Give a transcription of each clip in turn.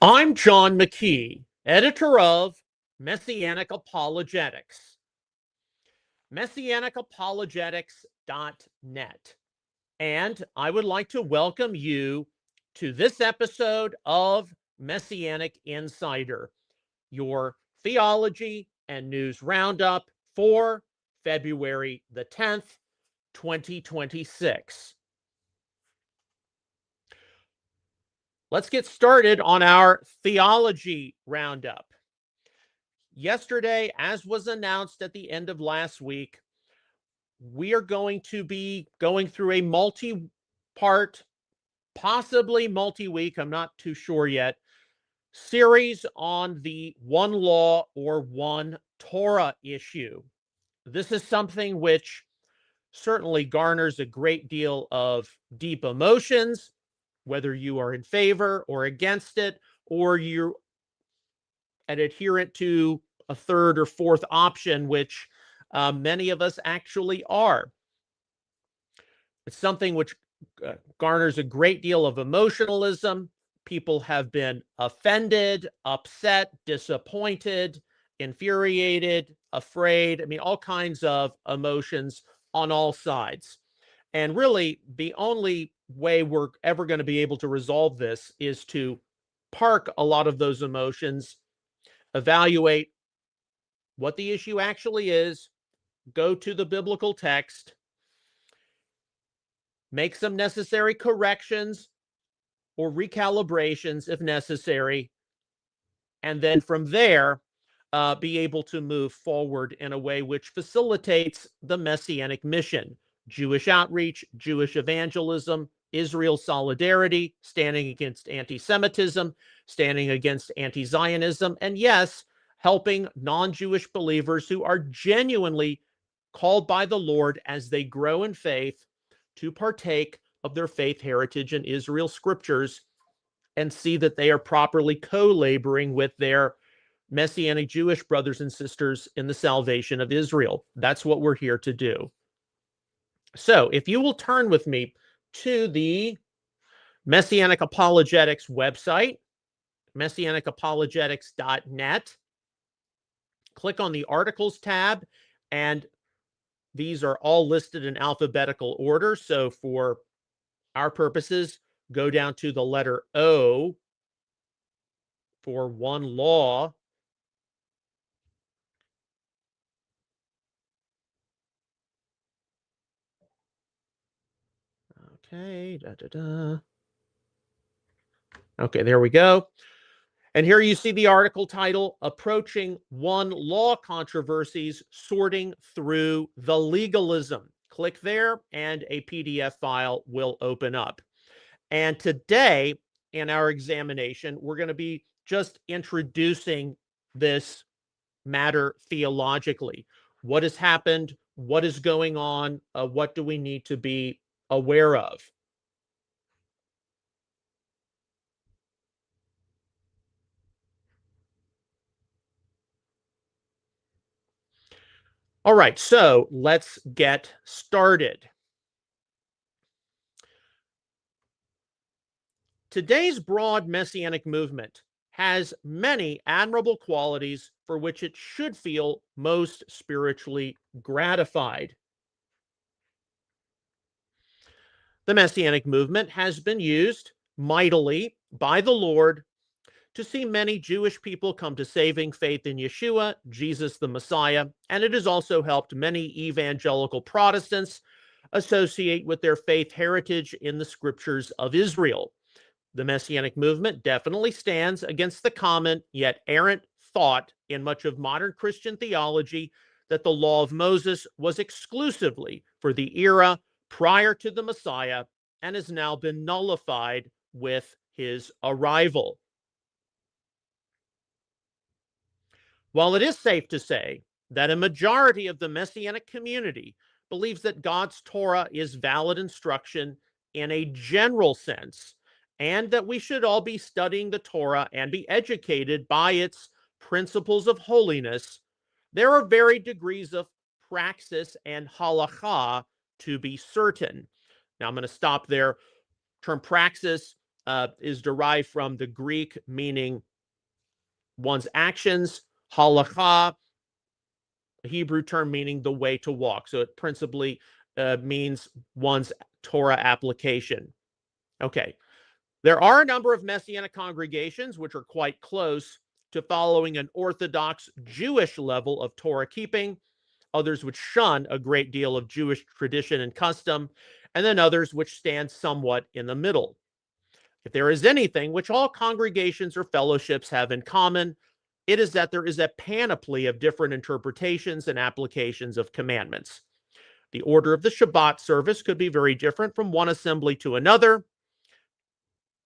I'm John McKee, editor of Messianic Apologetics, Messianicapologetics.net. And I would like to welcome you to this episode of Messianic Insider, your theology and news roundup for February the 10th, 2026. Let's get started on our theology roundup. Yesterday, as was announced at the end of last week, we are going to be going through a multi-part, possibly multi-week, I'm not too sure yet, series on the one law or one Torah issue. This is something which certainly garners a great deal of deep emotions, whether you are in favor or against it, or you're an adherent to a third or fourth option, which many of us actually are. It's something which garners a great deal of emotionalism. People have been offended, upset, disappointed, infuriated, afraid. I mean, all kinds of emotions on all sides. And really, the only way we're ever going to be able to resolve this is to park a lot of those emotions, evaluate what the issue actually is, go to the biblical text, make some necessary corrections or recalibrations if necessary, and then from there, be able to move forward in a way which facilitates the Messianic mission: Jewish outreach, Jewish evangelism, Israel solidarity, standing against anti-Semitism, standing against anti-Zionism, and yes, helping non-Jewish believers who are genuinely called by the Lord as they grow in faith to partake of their faith heritage in Israel scriptures and see that they are properly co-laboring with their Messianic Jewish brothers and sisters in the salvation of Israel. That's what we're here to do. So if you will turn with me to the Messianic Apologetics website, messianicapologetics.net, click on the Articles tab, and these are all listed in alphabetical order. So for our purposes, go down to the letter O for one law. Okay, Okay, there we go. And here you see the article title, Approaching One Law Controversies, Sorting Through the Legalism. Click there and a PDF file will open up. And today in our examination, we're going to be just introducing this matter theologically. What has happened? What is going on? What do we need to be aware of? All right, so let's get started. Today's broad Messianic movement has many admirable qualities for which it should feel most spiritually gratified. The Messianic movement has been used mightily by the Lord to see many Jewish people come to saving faith in Yeshua, Jesus the Messiah, and it has also helped many evangelical Protestants associate with their faith heritage in the scriptures of Israel. The Messianic movement definitely stands against the common yet errant thought in much of modern Christian theology that the law of Moses was exclusively for the era prior to the Messiah and has now been nullified with his arrival. While it is safe to say that a majority of the Messianic community believes that God's Torah is valid instruction in a general sense, and that we should all be studying the Torah and be educated by its principles of holiness, there are varied degrees of praxis and halakha to be certain. Now I'm going to stop there. Term praxis is derived from the Greek meaning one's actions, halakha, a Hebrew term meaning the way to walk. So it principally means one's Torah application. Okay. There are a number of Messianic congregations which are quite close to following an Orthodox Jewish level of Torah keeping, others which shun a great deal of Jewish tradition and custom, and then others which stand somewhat in the middle. If there is anything which all congregations or fellowships have in common, it is that there is a panoply of different interpretations and applications of commandments. The order of the Shabbat service could be very different from one assembly to another.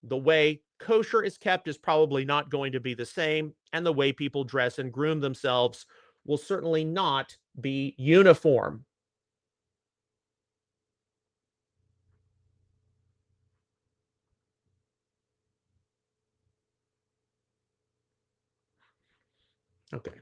The way kosher is kept is probably not going to be the same, and the way people dress and groom themselves will certainly not be uniform. Okay.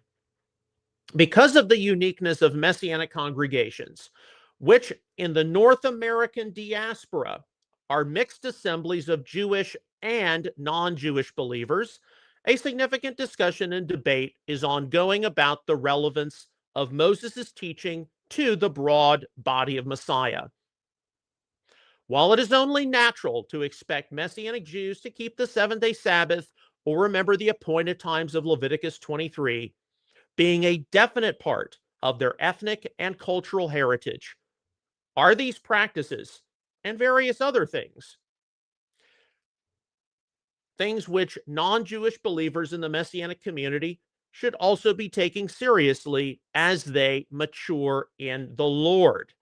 Because of the uniqueness of Messianic congregations, which in the North American diaspora are mixed assemblies of Jewish and non Jewish believers, a significant discussion and debate is ongoing about the relevance of Moses' teaching to the broad body of Messiah. While it is only natural to expect Messianic Jews to keep the 7-day Sabbath or remember the appointed times of Leviticus 23, being a definite part of their ethnic and cultural heritage, are these practices and various other things which non-Jewish believers in the Messianic community should also be taking seriously as they mature in the Lord.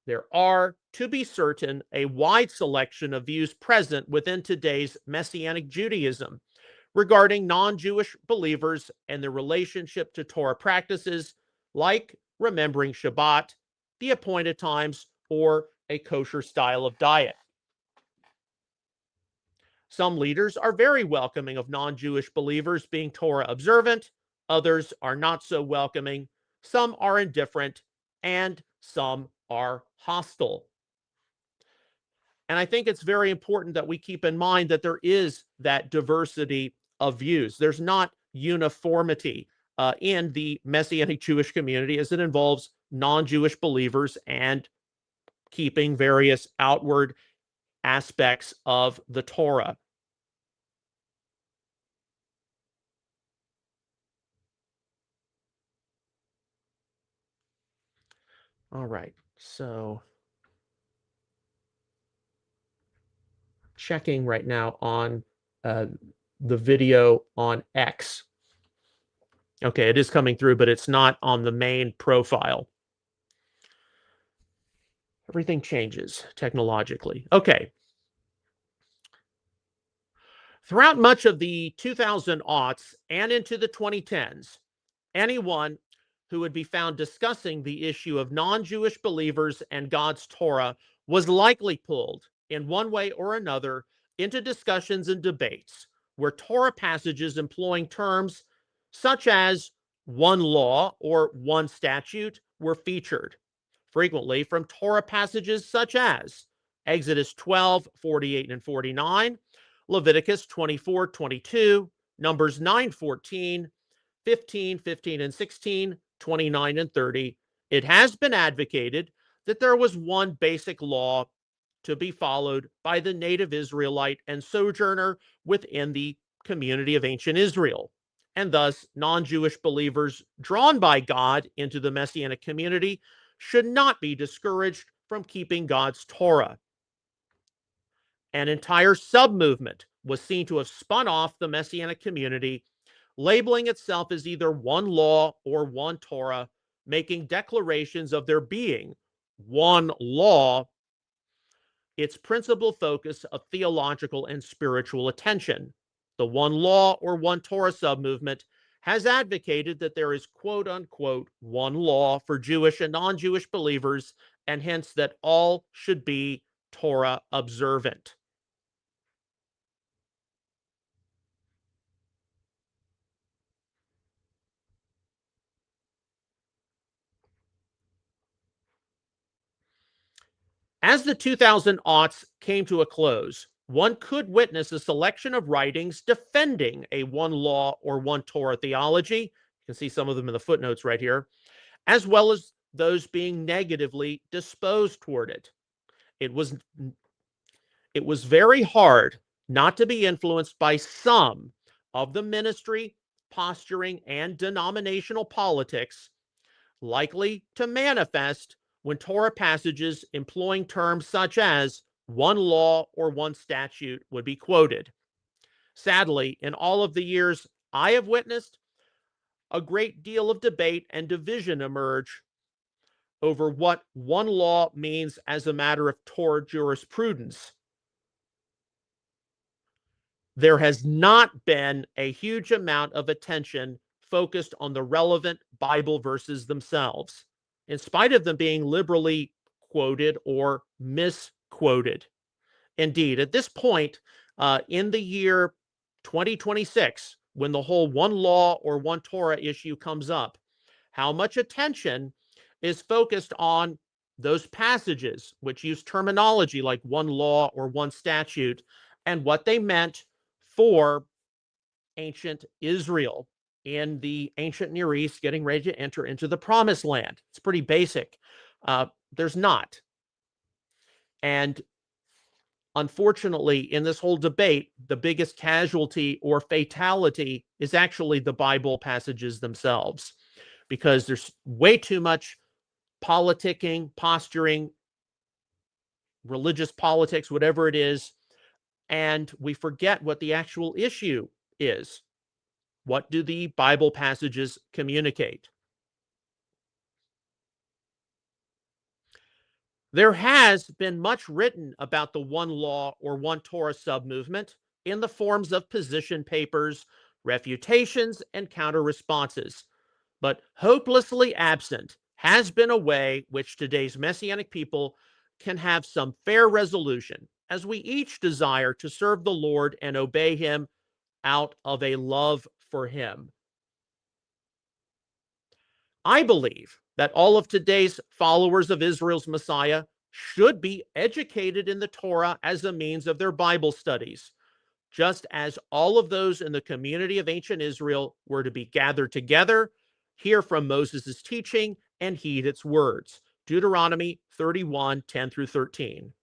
There are, to be certain, a wide selection of views present within today's Messianic Judaism regarding non-Jewish believers and their relationship to Torah practices like remembering Shabbat, the appointed times, or a kosher style of diet. Some leaders are very welcoming of non-Jewish believers being Torah observant, others are not so welcoming, some are indifferent, and some are hostile. And I think it's very important that we keep in mind that there is that diversity of views. There's not uniformity in the Messianic Jewish community as it involves non-Jewish believers and keeping various outward aspects of the Torah. All right, so checking right now on the video on X. Okay, it is coming through, but it's not on the main profile. Everything changes technologically. Okay. Throughout much of the 2000 aughts and into the 2010s, anyone who would be found discussing the issue of non-Jewish believers and God's Torah was likely pulled in one way or another into discussions and debates where Torah passages employing terms such as one law or one statute were featured, frequently from Torah passages such as Exodus 12:48 and 49, Leviticus 24:22, Numbers 9:14, 15:15 and 16, 29 and 30. It has been advocated that there was one basic law to be followed by the native Israelite and sojourner within the community of ancient Israel. And thus, non Jewish believers drawn by God into the Messianic community should not be discouraged from keeping God's Torah. An entire sub-movement was seen to have spun off the Messianic community, labeling itself as either one law or one Torah, making declarations of there being one law its principal focus of theological and spiritual attention. The one law or one Torah sub-movement has advocated that there is quote unquote one law for Jewish and non-Jewish believers, and hence that all should be Torah observant. As the 2000 aughts came to a close, one could witness a selection of writings defending a one law or one Torah theology. You can see some of them in the footnotes right here, as well as those being negatively disposed toward it. It was very hard not to be influenced by some of the ministry, posturing, and denominational politics likely to manifest when Torah passages employing terms such as one law or one statute would be quoted. Sadly, in all of the years I have witnessed, a great deal of debate and division emerge over what one law means as a matter of Torah jurisprudence. There has not been a huge amount of attention focused on the relevant Bible verses themselves, in spite of them being liberally quoted or misquoted. Indeed, at this point, in the year 2026, when the whole one law or one Torah issue comes up, how much attention is focused on those passages which use terminology like one law or one statute and what they meant for ancient Israel in the ancient Near East getting ready to enter into the promised land. It's pretty basic. There's not. And unfortunately, in this whole debate, the biggest casualty or fatality is actually the Bible passages themselves, because there's way too much politicking, posturing, religious politics, whatever it is, and we forget what the actual issue is. What do the Bible passages communicate? There has been much written about the one law or one Torah submovement in the forms of position papers, refutations, and counter responses. But hopelessly absent has been a way which today's Messianic people can have some fair resolution, as we each desire to serve the Lord and obey him out of a love for him. I believe that all of today's followers of Israel's Messiah should be educated in the Torah as a means of their Bible studies, just as all of those in the community of ancient Israel were to be gathered together, hear from Moses' teaching, and heed its words. Deuteronomy 31, 10 through 13.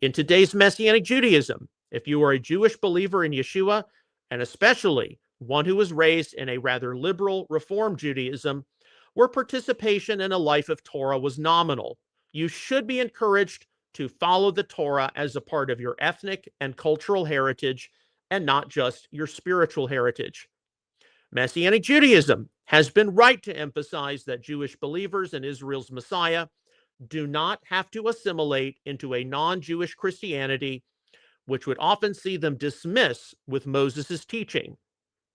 In today's Messianic Judaism, if you are a Jewish believer in Yeshua, and especially one who was raised in a rather liberal Reform Judaism, where participation in a life of Torah was nominal, you should be encouraged to follow the Torah as a part of your ethnic and cultural heritage and not just your spiritual heritage. Messianic Judaism has been right to emphasize that Jewish believers in Israel's Messiah do not have to assimilate into a non-Jewish Christianity, which would often see them dismiss with Moses' teaching.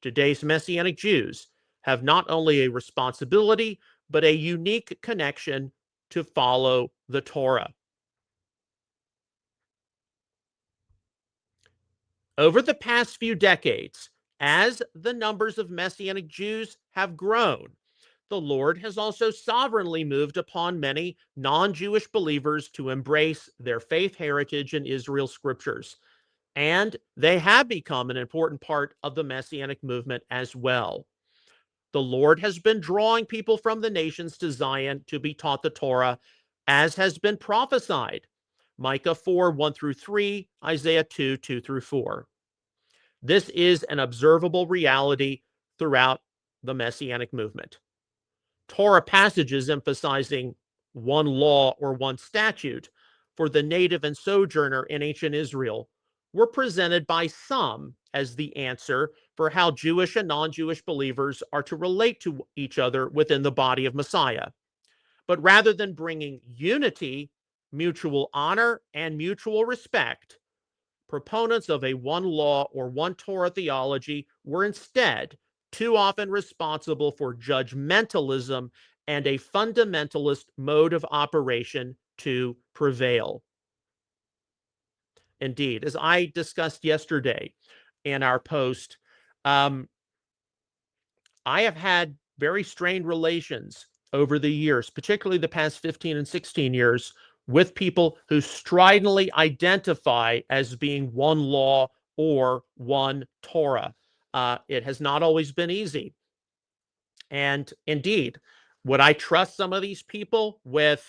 Today's Messianic Jews have not only a responsibility, but a unique connection to follow the Torah. Over the past few decades, as the numbers of Messianic Jews have grown, the Lord has also sovereignly moved upon many non-Jewish believers to embrace their faith heritage in Israel's scriptures, and they have become an important part of the Messianic movement as well. The Lord has been drawing people from the nations to Zion to be taught the Torah, as has been prophesied. Micah 4, 1 through 3, Isaiah 2, 2 through 4. This is an observable reality throughout the Messianic movement. Torah passages emphasizing one law or one statute for the native and sojourner in ancient Israel were presented by some as the answer for how Jewish and non-Jewish believers are to relate to each other within the body of Messiah. But rather than bringing unity, mutual honor, and mutual respect, proponents of a one law or one Torah theology were instead too often responsible for judgmentalism and a fundamentalist mode of operation to prevail. Indeed, as I discussed yesterday in our post, I have had very strained relations over the years, particularly the past 15 and 16 years, with people who stridently identify as being one law or one Torah. It has not always been easy. And indeed, would I trust some of these people with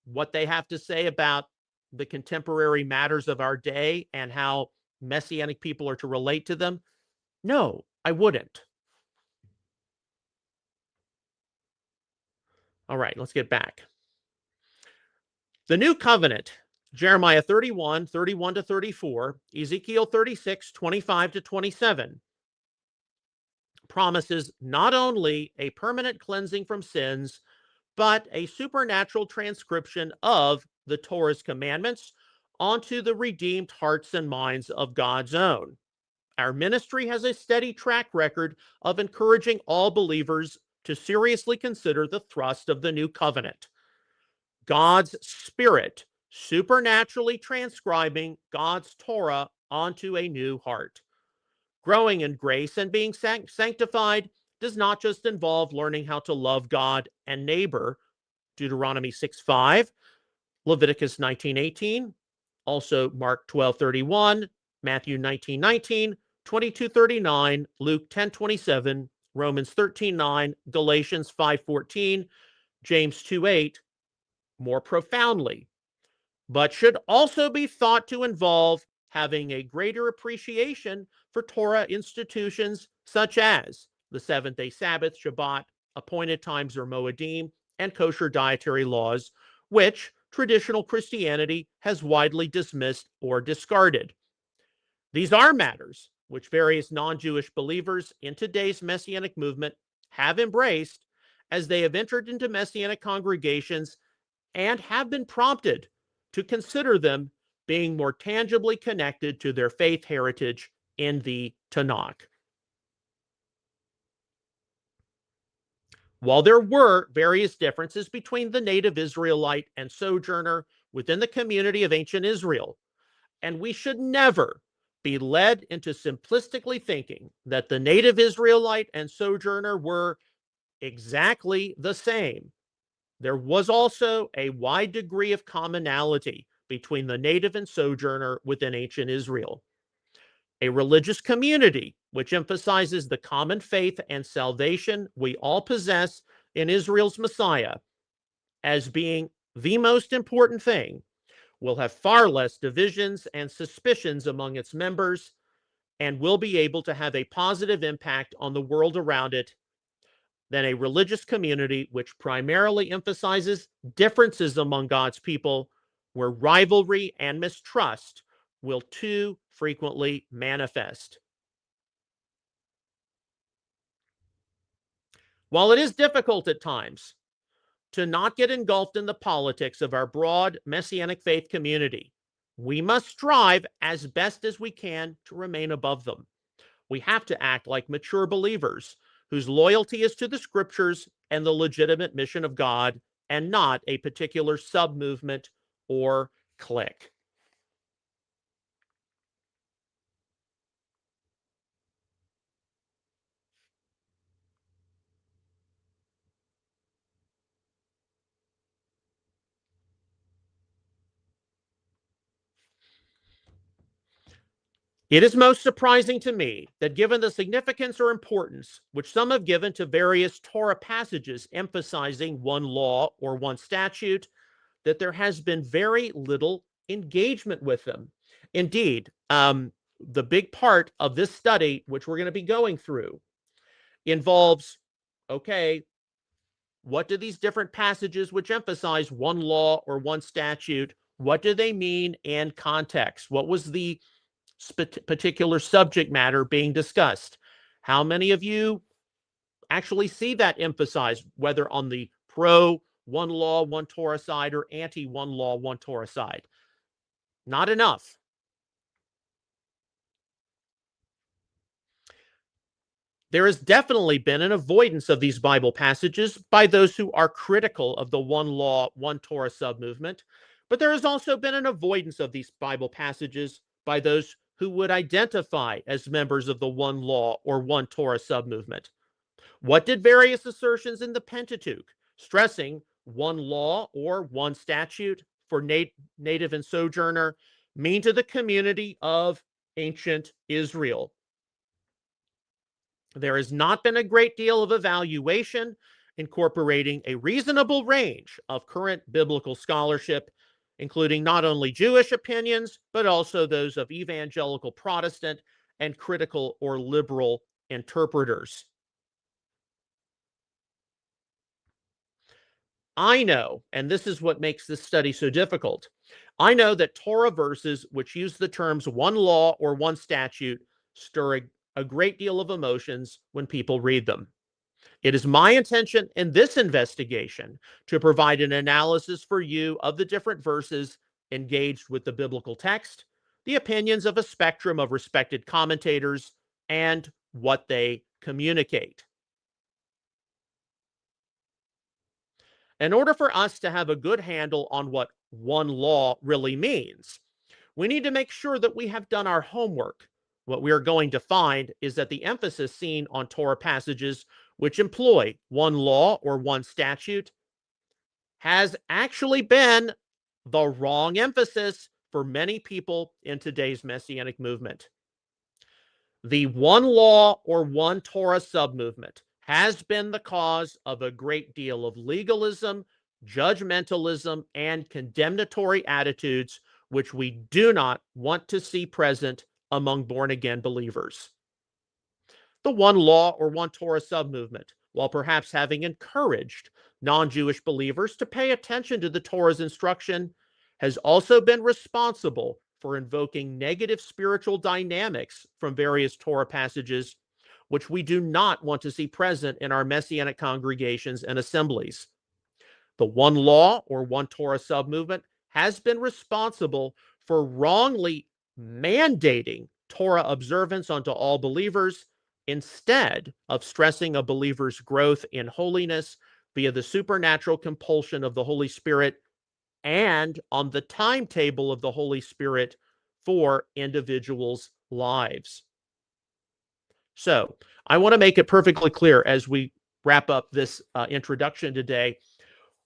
what they have to say about the contemporary matters of our day and how Messianic people are to relate to them? No, I wouldn't. All right, let's get back. The new covenant, Jeremiah 31, 31 to 34, Ezekiel 36, 25 to 27, promises not only a permanent cleansing from sins, but a supernatural transcription of the Torah's commandments onto the redeemed hearts and minds of God's own. Our ministry has a steady track record of encouraging all believers to seriously consider the thrust of the new covenant. God's Spirit supernaturally transcribing God's Torah onto a new heart. Growing in grace and being sanctified does not just involve learning how to love God and neighbor, Deuteronomy 6:5, Leviticus 19:18, also Mark 12:31, Matthew 19:19, 22:39, Luke 10:27, Romans 13:9, Galatians 5:14, James 2:8, more profoundly, but should also be thought to involve having a greater appreciation for Torah institutions such as the seventh-day Sabbath, Shabbat, appointed times or Moedim, and kosher dietary laws, which traditional Christianity has widely dismissed or discarded. These are matters which various non-Jewish believers in today's Messianic movement have embraced as they have entered into Messianic congregations and have been prompted to consider them being more tangibly connected to their faith heritage in the Tanakh. While there were various differences between the native Israelite and sojourner within the community of ancient Israel, and we should never be led into simplistically thinking that the native Israelite and sojourner were exactly the same. There was also a wide degree of commonality between the native and sojourner within ancient Israel. A religious community which emphasizes the common faith and salvation we all possess in Israel's Messiah as being the most important thing will have far less divisions and suspicions among its members and will be able to have a positive impact on the world around it than a religious community which primarily emphasizes differences among God's people, where rivalry and mistrust will too frequently manifest. While it is difficult at times to not get engulfed in the politics of our broad Messianic faith community, we must strive as best as we can to remain above them. We have to act like mature believers whose loyalty is to the scriptures and the legitimate mission of God and not a particular sub-movement or clique. It is most surprising to me that given the significance or importance which some have given to various Torah passages emphasizing one law or one statute, that there has been very little engagement with them. Indeed, the big part of this study, which we're going to be going through, involves, okay, what do these different passages which emphasize one law or one statute, what do they mean in context? What was the particular subject matter being discussed? How many of you actually see that emphasized, whether on the pro one law, one Torah side or anti one law, one Torah side? Not enough. There has definitely been an avoidance of these Bible passages by those who are critical of the one law, one Torah sub-movement, but there has also been an avoidance of these Bible passages by those who would identify as members of the one law or one Torah sub-movement. What did various assertions in the Pentateuch, stressing one law or one statute for native and sojourner mean to the community of ancient Israel? There has not been a great deal of evaluation incorporating a reasonable range of current biblical scholarship, including not only Jewish opinions, but also those of evangelical Protestant and critical or liberal interpreters. I know, and this is what makes this study so difficult, I know that Torah verses which use the terms one law or one statute stir a great deal of emotions when people read them. It is my intention in this investigation to provide an analysis for you of the different verses engaged with the biblical text, the opinions of a spectrum of respected commentators, and what they communicate. In order for us to have a good handle on what one law really means, we need to make sure that we have done our homework. What we are going to find is that the emphasis seen on Torah passages which employ one law or one statute has actually been the wrong emphasis for many people in today's Messianic movement. The one law or one Torah submovement has been the cause of a great deal of legalism, judgmentalism, and condemnatory attitudes, which we do not want to see present among born-again believers. The one law or one Torah submovement, while perhaps having encouraged non-Jewish believers to pay attention to the Torah's instruction, has also been responsible for invoking negative spiritual dynamics from various Torah passages, which we do not want to see present in our Messianic congregations and assemblies. The one law or one Torah submovement has been responsible for wrongly mandating Torah observance onto all believers instead of stressing a believer's growth in holiness via the supernatural compulsion of the Holy Spirit and on the timetable of the Holy Spirit for individuals' lives. So, I want to make it perfectly clear as we wrap up this introduction today.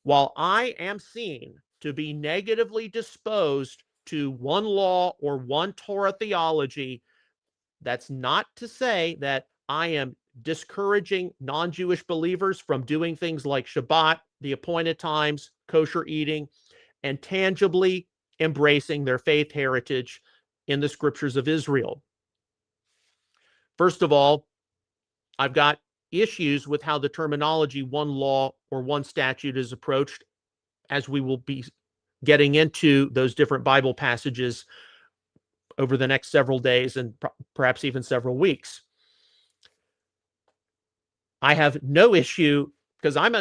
While I am seen to be negatively disposed to one law or one Torah theology, that's not to say that I am discouraging non-Jewish believers from doing things like Shabbat, the appointed times, kosher eating, and tangibly embracing their faith heritage in the scriptures of Israel. First of all, I've got issues with how the terminology one law or one statute is approached, as we will be getting into those different Bible passages over the next several days and perhaps even several weeks. I have no issue because I'm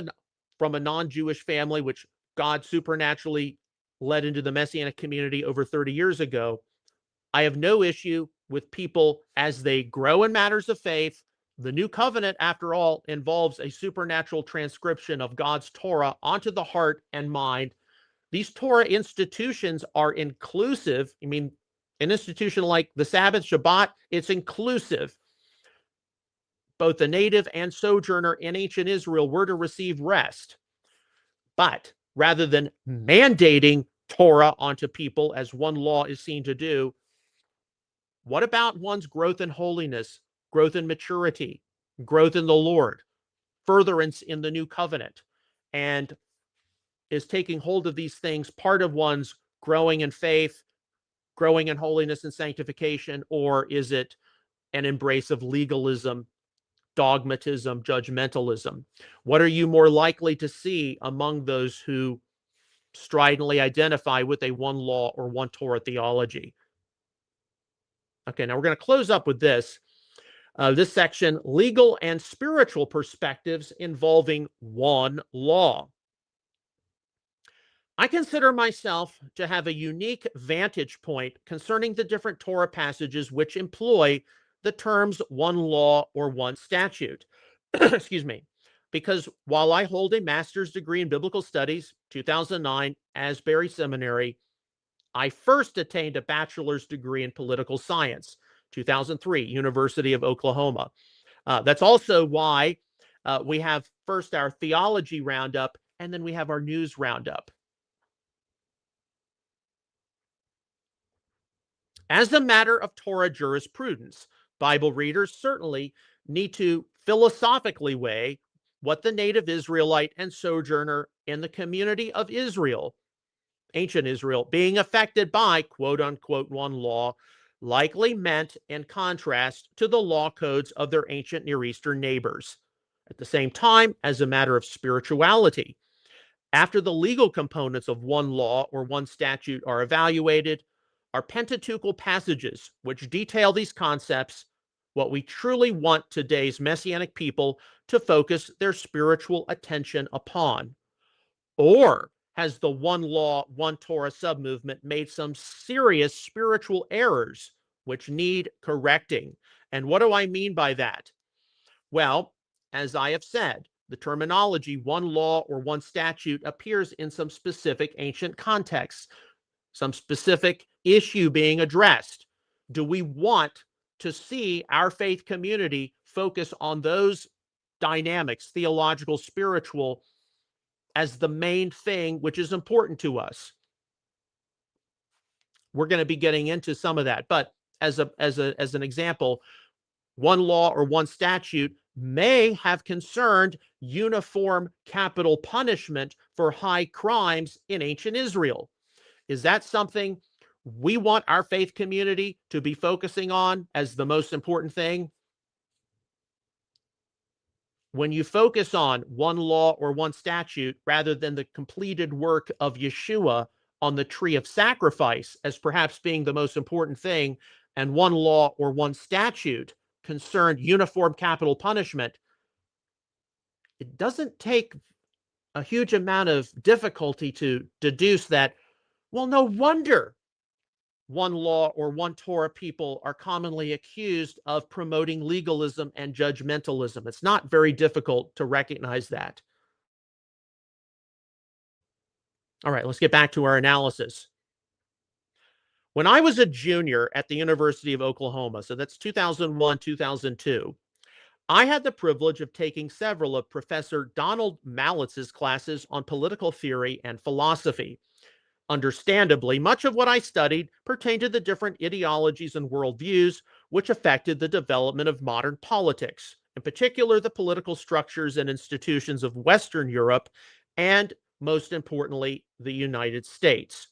from a non-Jewish family, which God supernaturally led into the Messianic community over 30 years ago. I have no issue with people as they grow in matters of faith. The new covenant, after all, involves a supernatural transcription of God's Torah onto the heart and mind. These Torah institutions are inclusive. I mean, an institution like the Sabbath, Shabbat, it's inclusive. Both the native and sojourner in ancient Israel were to receive rest. But rather than mandating Torah onto people as one law is seen to do, what about one's growth in holiness, growth in maturity, growth in the Lord, furtherance in the new covenant, and is taking hold of these things part of one's growing in faith, growing in holiness and sanctification, or is it an embrace of legalism, dogmatism, judgmentalism? What are you more likely to see among those who stridently identify with a one law or one Torah theology? Okay, now we're going to close up with this. This section, legal and spiritual perspectives involving one law. I consider myself to have a unique vantage point concerning the different Torah passages which employ the terms one law or one statute. Excuse me. Because while I hold a master's degree in biblical studies, 2009, Asbury Seminary, I first attained a bachelor's degree in political science, 2003, University of Oklahoma. That's also why we have first our theology roundup and then we have our news roundup. As a matter of Torah jurisprudence, Bible readers certainly need to philosophically weigh what the native Israelite and sojourner in the community of Israel, ancient Israel, being affected by quote unquote one law, likely meant in contrast to the law codes of their ancient Near Eastern neighbors. At the same time, as a matter of spirituality, after the legal components of one law or one statute are evaluated, are Pentateuchal passages which detail these concepts what we truly want today's Messianic people to focus their spiritual attention upon? Or has the one law, one Torah submovement made some serious spiritual errors which need correcting? And what do I mean by that? Well, as I have said, the terminology one law or one statute appears in some specific ancient contexts, some specific issue being addressed. Do we want to see our faith community focus on those dynamics, theological, spiritual, as the main thing which is important to us? We're going to be getting into some of that, but as an example, one law or one statute may have concerned uniform capital punishment for high crimes in ancient Israel. Is that something we want our faith community to be focusing on as the most important thing? When you focus on one law or one statute rather than the completed work of Yeshua on the tree of sacrifice as perhaps being the most important thing, and one law or one statute concerned uniform capital punishment, it doesn't take a huge amount of difficulty to deduce that, well, no wonder one law or one Torah people are commonly accused of promoting legalism and judgmentalism. It's not very difficult to recognize that. All right, let's get back to our analysis. When I was a junior at the University of Oklahoma, so that's 2001, 2002, I had the privilege of taking several of Professor Donald Mallitz's classes on political theory and philosophy. Understandably, much of what I studied pertained to the different ideologies and worldviews which affected the development of modern politics, in particular, the political structures and institutions of Western Europe, and most importantly, the United States.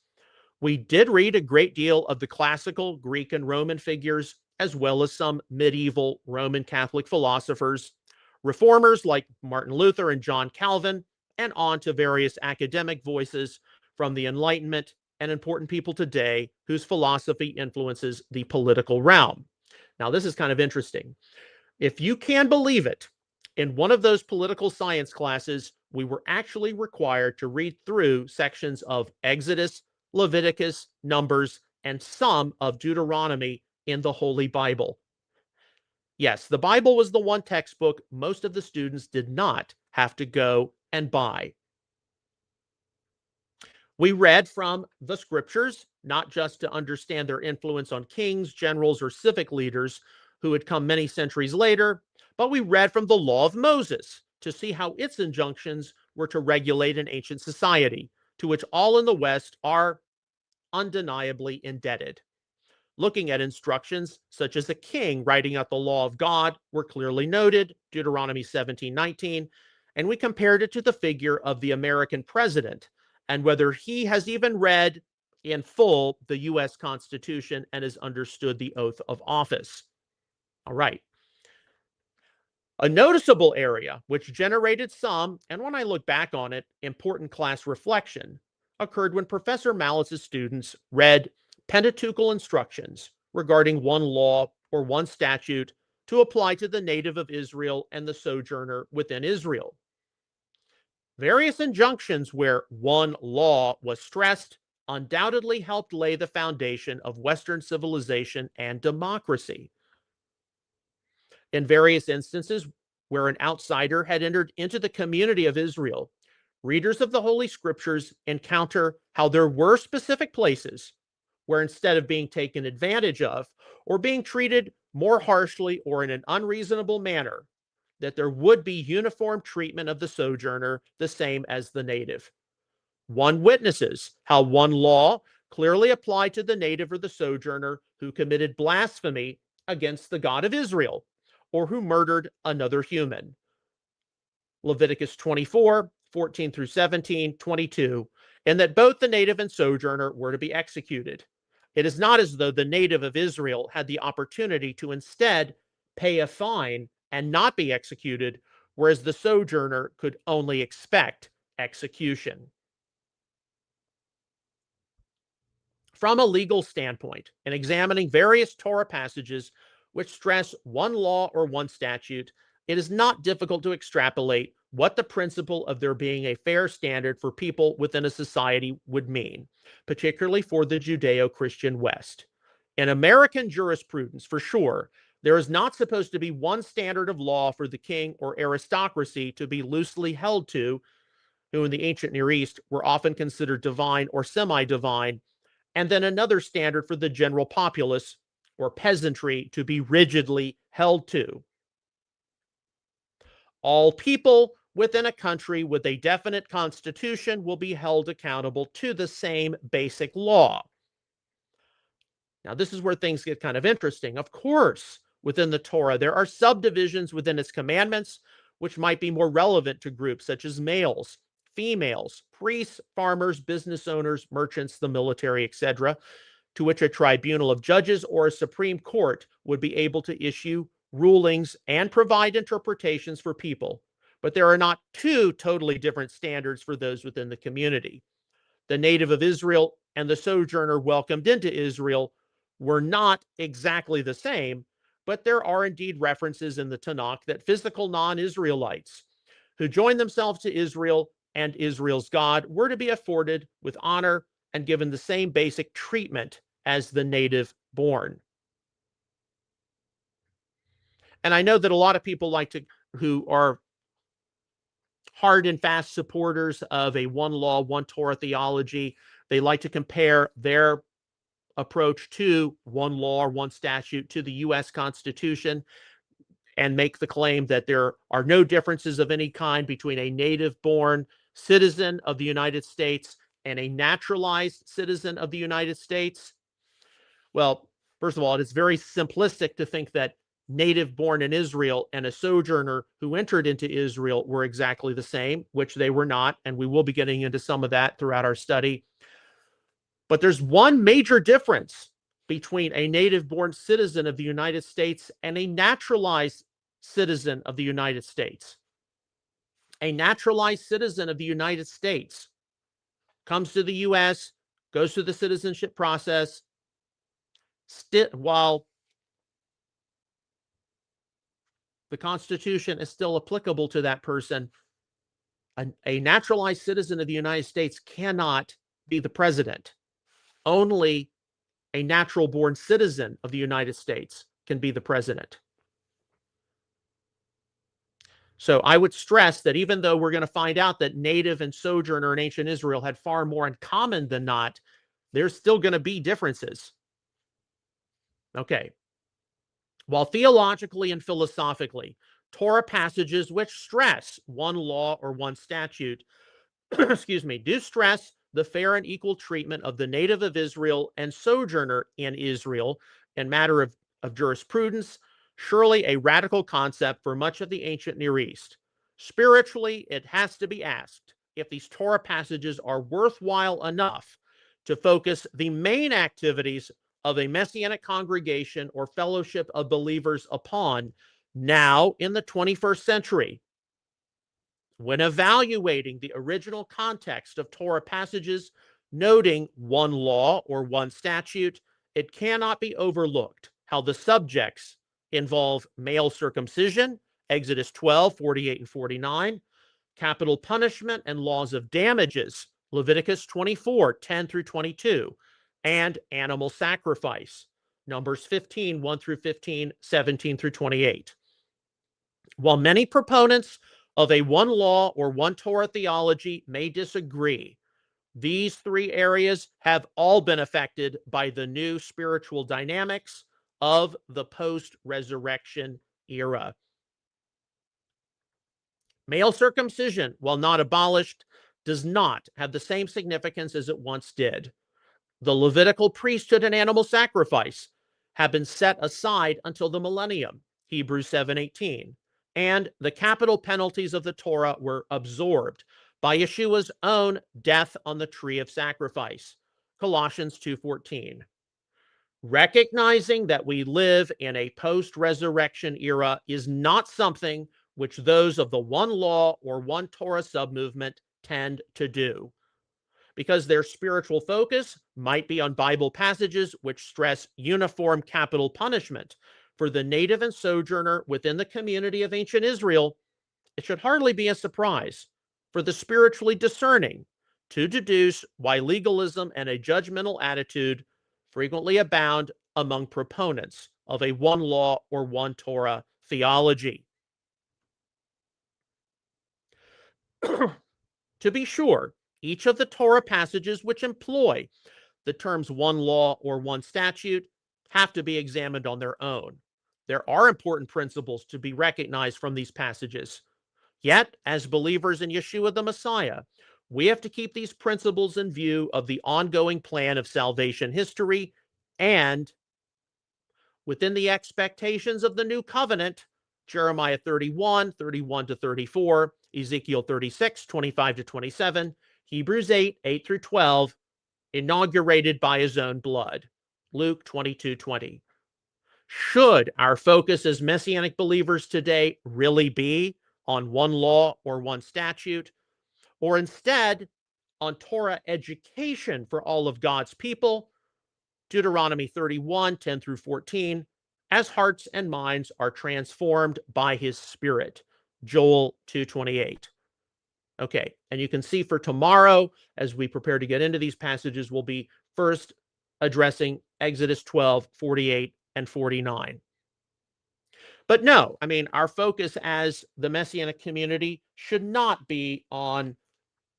We did read a great deal of the classical Greek and Roman figures, as well as some medieval Roman Catholic philosophers, reformers like Martin Luther and John Calvin, and on to various academic voices from the Enlightenment and important people today whose philosophy influences the political realm. Now, this is kind of interesting. If you can believe it, in one of those political science classes, we were actually required to read through sections of Exodus, Leviticus, Numbers, and some of Deuteronomy in the Holy Bible. Yes, the Bible was the one textbook most of the students did not have to go and buy. We read from the scriptures, not just to understand their influence on kings, generals, or civic leaders who had come many centuries later, but we read from the law of Moses to see how its injunctions were to regulate an ancient society, to which all in the West are undeniably indebted. Looking at instructions such as a king writing out the law of God were clearly noted, Deuteronomy 17:19, and we compared it to the figure of the American president and whether he has even read in full the U.S. Constitution and has understood the oath of office. All right. A noticeable area which generated some, and when I look back on it, important class reflection occurred when Professor Mallitz's students read Pentateuchal instructions regarding one law or one statute to apply to the native of Israel and the sojourner within Israel. Various injunctions where one law was stressed undoubtedly helped lay the foundation of Western civilization and democracy. In various instances where an outsider had entered into the community of Israel, readers of the Holy Scriptures encounter how there were specific places where instead of being taken advantage of or being treated more harshly or in an unreasonable manner, that there would be uniform treatment of the sojourner, the same as the native. One witnesses how one law clearly applied to the native or the sojourner who committed blasphemy against the God of Israel or who murdered another human. Leviticus 24, 14 through 17, 22, and that both the native and sojourner were to be executed. It is not as though the native of Israel had the opportunity to instead pay a fine and not be executed, whereas the sojourner could only expect execution. From a legal standpoint, in examining various Torah passages which stress one law or one statute, it is not difficult to extrapolate what the principle of there being a fair standard for people within a society would mean, particularly for the Judeo-Christian West. In American jurisprudence, for sure, there is not supposed to be one standard of law for the king or aristocracy to be loosely held to, who in the ancient Near East were often considered divine or semi-divine, and then another standard for the general populace or peasantry to be rigidly held to. All people within a country with a definite constitution will be held accountable to the same basic law. Now, this is where things get kind of interesting. Of course, within the Torah, there are subdivisions within its commandments which might be more relevant to groups such as males, females, priests, farmers, business owners, merchants, the military, etc., to which a tribunal of judges or a Supreme Court would be able to issue rulings and provide interpretations for people. But there are not two totally different standards for those within the community. The native of Israel and the sojourner welcomed into Israel were not exactly the same, but there are indeed references in the Tanakh that physical non-Israelites who joined themselves to Israel and Israel's God were to be afforded with honor and given the same basic treatment as the native born. And I know that a lot of people who are hard and fast supporters of a one law, one Torah theology, they like to compare their approach to one law or one statute to the U.S. Constitution and make the claim that there are no differences of any kind between a native-born citizen of the United States and a naturalized citizen of the United States. Well, first of all, it is very simplistic to think that native-born in Israel and a sojourner who entered into Israel were exactly the same, which they were not, and we will be getting into some of that throughout our study. But there's one major difference between a native-born citizen of the United States and a naturalized citizen of the United States. A naturalized citizen of the United States comes to the U.S., goes through the citizenship process, while the Constitution is still applicable to that person. A naturalized citizen of the United States cannot be the president. Only a natural-born citizen of the United States can be the president. So I would stress that even though we're going to find out that native and sojourner in ancient Israel had far more in common than not, there's still going to be differences. Okay. While theologically and philosophically, Torah passages which stress one law or one statute, excuse me, do stress the fair and equal treatment of the native of Israel and sojourner in Israel in matter of jurisprudence, surely a radical concept for much of the ancient Near East. Spiritually, it has to be asked if these Torah passages are worthwhile enough to focus the main activities of a Messianic congregation or fellowship of believers upon now in the 21st century. When evaluating the original context of Torah passages, noting one law or one statute, it cannot be overlooked how the subjects involve male circumcision, Exodus 12, 48 and 49, capital punishment and laws of damages, Leviticus 24, 10 through 22, and animal sacrifice, Numbers 15, 1 through 15, 17 through 28. While many proponents of a one law or one Torah theology may disagree, these three areas have all been affected by the new spiritual dynamics of the post-resurrection era. Male circumcision, while not abolished, does not have the same significance as it once did. The Levitical priesthood and animal sacrifice have been set aside until the millennium, Hebrews 7:18, and the capital penalties of the Torah were absorbed by Yeshua's own death on the tree of sacrifice, Colossians 2:14. Recognizing that we live in a post-resurrection era is not something which those of the one law or one Torah submovement tend to do, because their spiritual focus might be on Bible passages which stress uniform capital punishment. For the native and sojourner within the community of ancient Israel, it should hardly be a surprise for the spiritually discerning to deduce why legalism and a judgmental attitude frequently abound among proponents of a one law or one Torah theology. To be sure, each of the Torah passages which employ the terms one law or one statute have to be examined on their own. There are important principles to be recognized from these passages. Yet, as believers in Yeshua the Messiah, we have to keep these principles in view of the ongoing plan of salvation history and within the expectations of the new covenant, Jeremiah 31 to 34, Ezekiel 36, 25 to 27, Hebrews 8, 8 through 12, inaugurated by his own blood, Luke 22:20. Should our focus as Messianic believers today really be on one law or one statute, or instead on Torah education for all of God's people, Deuteronomy 31, 10 through 14, as hearts and minds are transformed by his Spirit, Joel 2:28. Okay, and you can see for tomorrow, as we prepare to get into these passages, we'll be first addressing Exodus 12, 48, and 49. But no, I mean, our focus as the Messianic community should not be on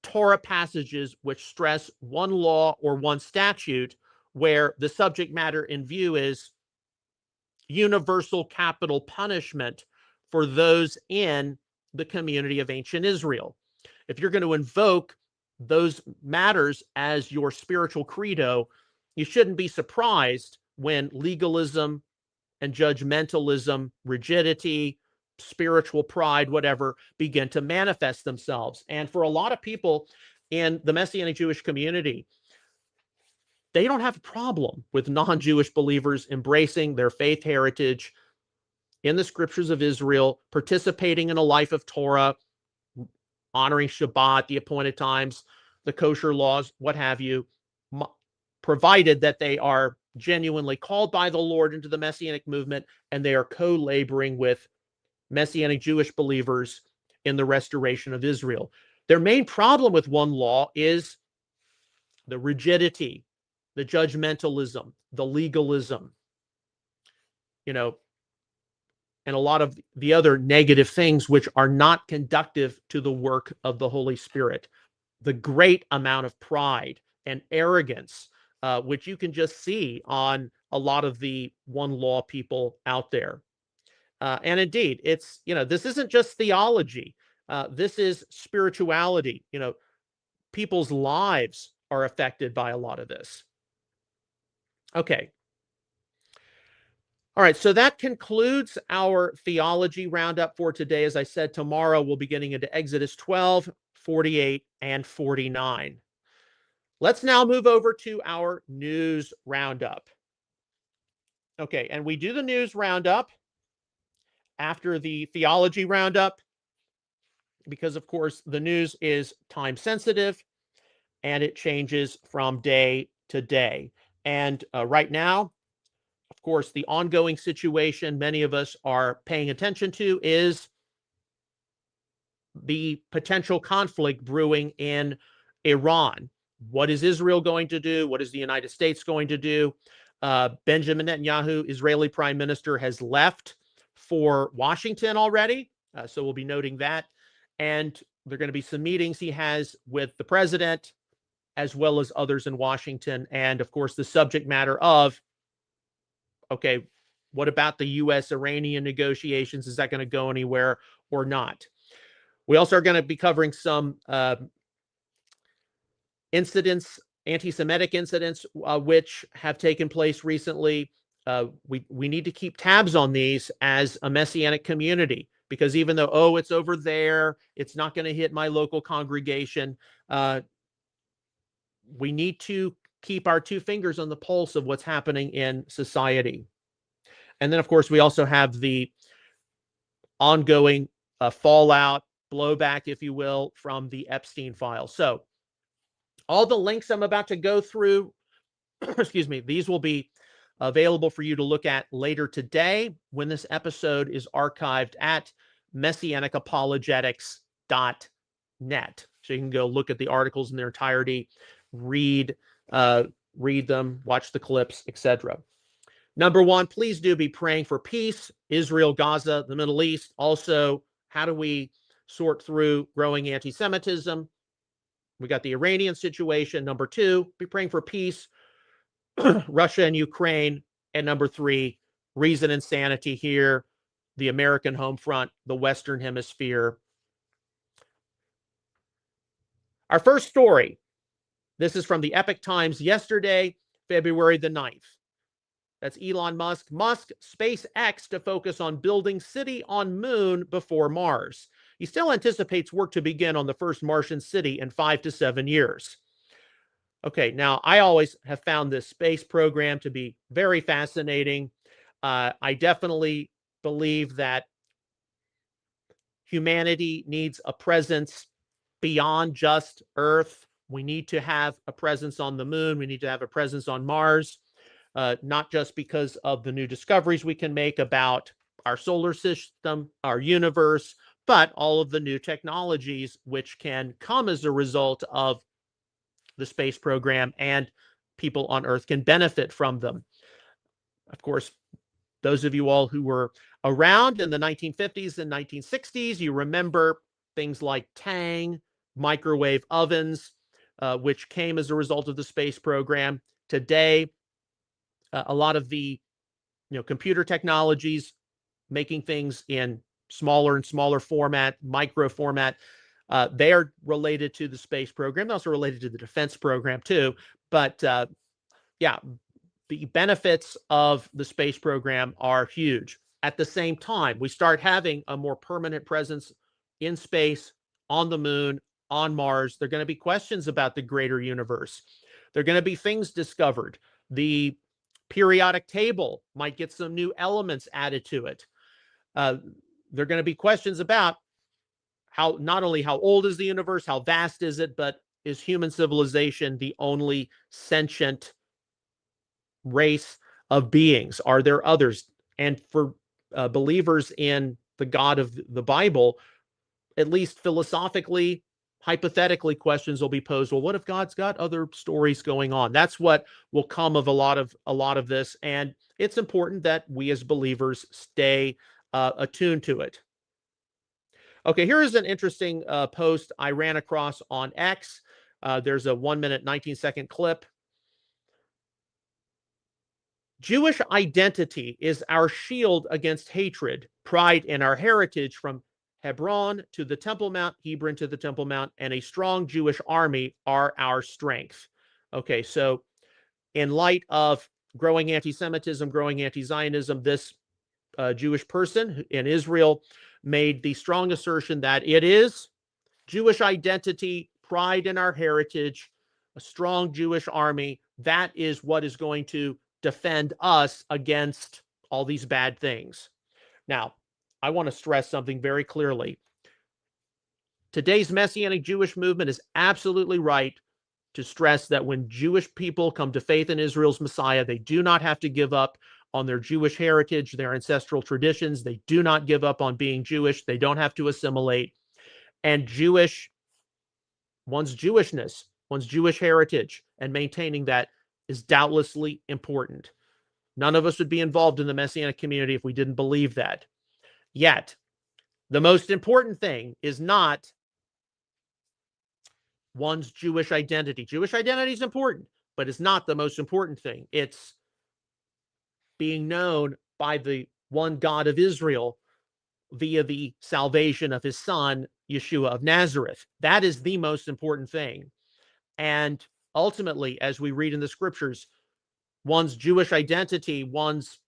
Torah passages which stress one law or one statute, where the subject matter in view is universal capital punishment for those in the community of ancient Israel. If you're going to invoke those matters as your spiritual credo, you shouldn't be surprised when legalism and judgmentalism, rigidity, spiritual pride, whatever, begin to manifest themselves. And for a lot of people in the Messianic Jewish community, they don't have a problem with non-Jewish believers embracing their faith heritage in the scriptures of Israel, participating in a life of Torah, honoring Shabbat, the appointed times, the kosher laws, what have you, provided that they are genuinely called by the Lord into the Messianic movement and they are co-laboring with Messianic Jewish believers in the restoration of Israel. Their main problem with one law is the rigidity, the judgmentalism, the legalism, and a lot of the other negative things which are not conductive to the work of the Holy Spirit. The great amount of pride and arrogance, which you can just see on a lot of the one law people out there. And indeed, it's, this isn't just theology. This is spirituality. People's lives are affected by a lot of this. Okay. All right, so that concludes our theology roundup for today. As I said, tomorrow we'll be getting into Exodus 12, 48, and 49. Let's now move over to our news roundup. Okay, and we do the news roundup after the theology roundup because, of course, the news is time sensitive and it changes from day to day. And right now, of course, the ongoing situation many of us are paying attention to is the potential conflict brewing in Iran. What is Israel going to do? What is the United States going to do? Benjamin Netanyahu, Israeli prime minister, has left for Washington already. So we'll be noting that. And there are going to be some meetings he has with the president, as well as others in Washington. And of course, the subject matter of, okay, what about the U.S.-Iranian negotiations? Is that going to go anywhere or not? We also are going to be covering some incidents, anti-Semitic incidents, which have taken place recently. We need to keep tabs on these as a Messianic community, because even though, oh, it's over there, it's not going to hit my local congregation, we need to keep our two fingers on the pulse of what's happening in society. And then, of course, we also have the ongoing fallout, blowback, if you will, from the Epstein files. So all the links I'm about to go through, excuse me, these will be available for you to look at later today when this episode is archived at messianicapologetics.net. So you can go look at the articles in their entirety, read them, watch the clips, etc. Number one, please do be praying for peace, Israel, Gaza, the Middle East. Also, how do we sort through growing anti-Semitism? We got the Iranian situation. Number two, be praying for peace, Russia and Ukraine. And number three, reason and sanity here, the American home front, the Western Hemisphere. Our first story, this is from the Epoch Times yesterday, February the 9th. That's Elon Musk. Musk, SpaceX to focus on building city on moon before Mars. He still anticipates work to begin on the first Martian city in 5 to 7 years. Okay, now I always have found this space program to be very fascinating. I definitely believe that humanity needs a presence beyond just Earth. We need to have a presence on the moon. We need to have a presence on Mars. Not just because of the new discoveries we can make about our solar system, our universe, but all of the new technologies which can come as a result of the space program, and people on Earth can benefit from them. Of course, those of you all who were around in the 1950s and 1960s, you remember things like Tang, microwave ovens, which came as a result of the space program. Today, a lot of the computer technologies, making things in smaller and smaller format, micro format, they are related to the space program. They're also related to the defense program too. But yeah, the benefits of the space program are huge. At the same time, we start having a more permanent presence in space, on the moon, on Mars. There are going to be questions about the greater universe. There are going to be things discovered. The periodic table might get some new elements added to it. There are going to be questions about how, not only how old is the universe, how vast is it, but is human civilization the only sentient race of beings? Are there others? And for believers in the God of the Bible, at least philosophically, hypothetically, questions will be posed. Well, what if God's got other stories going on? That's what will come of a lot of this, and it's important that we as believers stay attuned to it. Okay, here is an interesting post I ran across on X. There's a 1 minute, 19-second clip. Jewish identity is our shield against hatred, pride in our heritage from Hebron to the Temple Mount, Hebron to the Temple Mount, and a strong Jewish army are our strength. Okay, so in light of growing anti-Semitism, growing anti-Zionism, this Jewish person in Israel made the strong assertion that it is Jewish identity, pride in our heritage, a strong Jewish army. That is what is going to defend us against all these bad things. Now, I want to stress something very clearly. Today's Messianic Jewish movement is absolutely right to stress that when Jewish people come to faith in Israel's Messiah, they do not have to give up on their Jewish heritage, their ancestral traditions. They do not give up on being Jewish. They don't have to assimilate. And one's Jewishness, one's Jewish heritage, and maintaining that is doubtlessly important. None of us would be involved in the Messianic community if we didn't believe that. Yet, the most important thing is not one's Jewish identity. Jewish identity is important, but it's not the most important thing. It's being known by the one God of Israel via the salvation of his Son Yeshua of Nazareth. That is the most important thing. And ultimately, as we read in the scriptures, one's Jewish identity, one's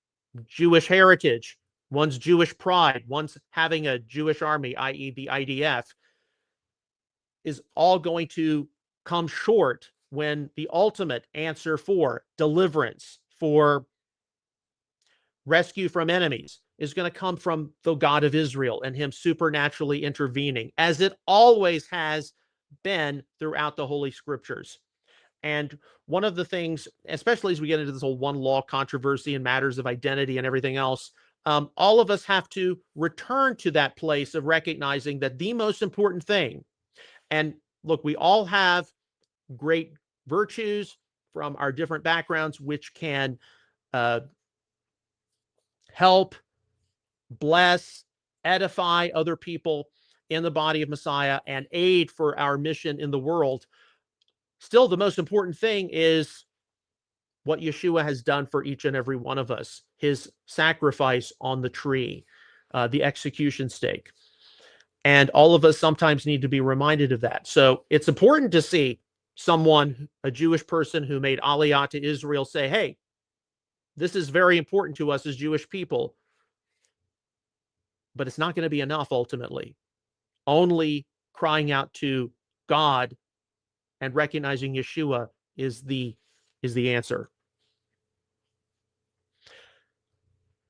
Jewish heritage, one's Jewish pride, one's having a Jewish army, i.e., the IDF, is all going to come short when the ultimate answer for deliverance, for rescue from enemies, is going to come from the God of Israel and him supernaturally intervening, as it always has been throughout the Holy Scriptures. And one of the things, especially as we get into this whole one law controversy and matters of identity and everything else, all of us have to return to that place of recognizing that the most important thing, and look, we all have great virtues from our different backgrounds, which can help, bless, edify other people in the body of Messiah and aid for our mission in the world. Still, the most important thing is what Yeshua has done for each and every one of us, his sacrifice on the tree, the execution stake. And all of us sometimes need to be reminded of that. So it's important to see someone, a Jewish person who made Aliyah to Israel, say, hey, this is very important to us as Jewish people, but it's not going to be enough ultimately. Only crying out to God and recognizing Yeshua is the answer.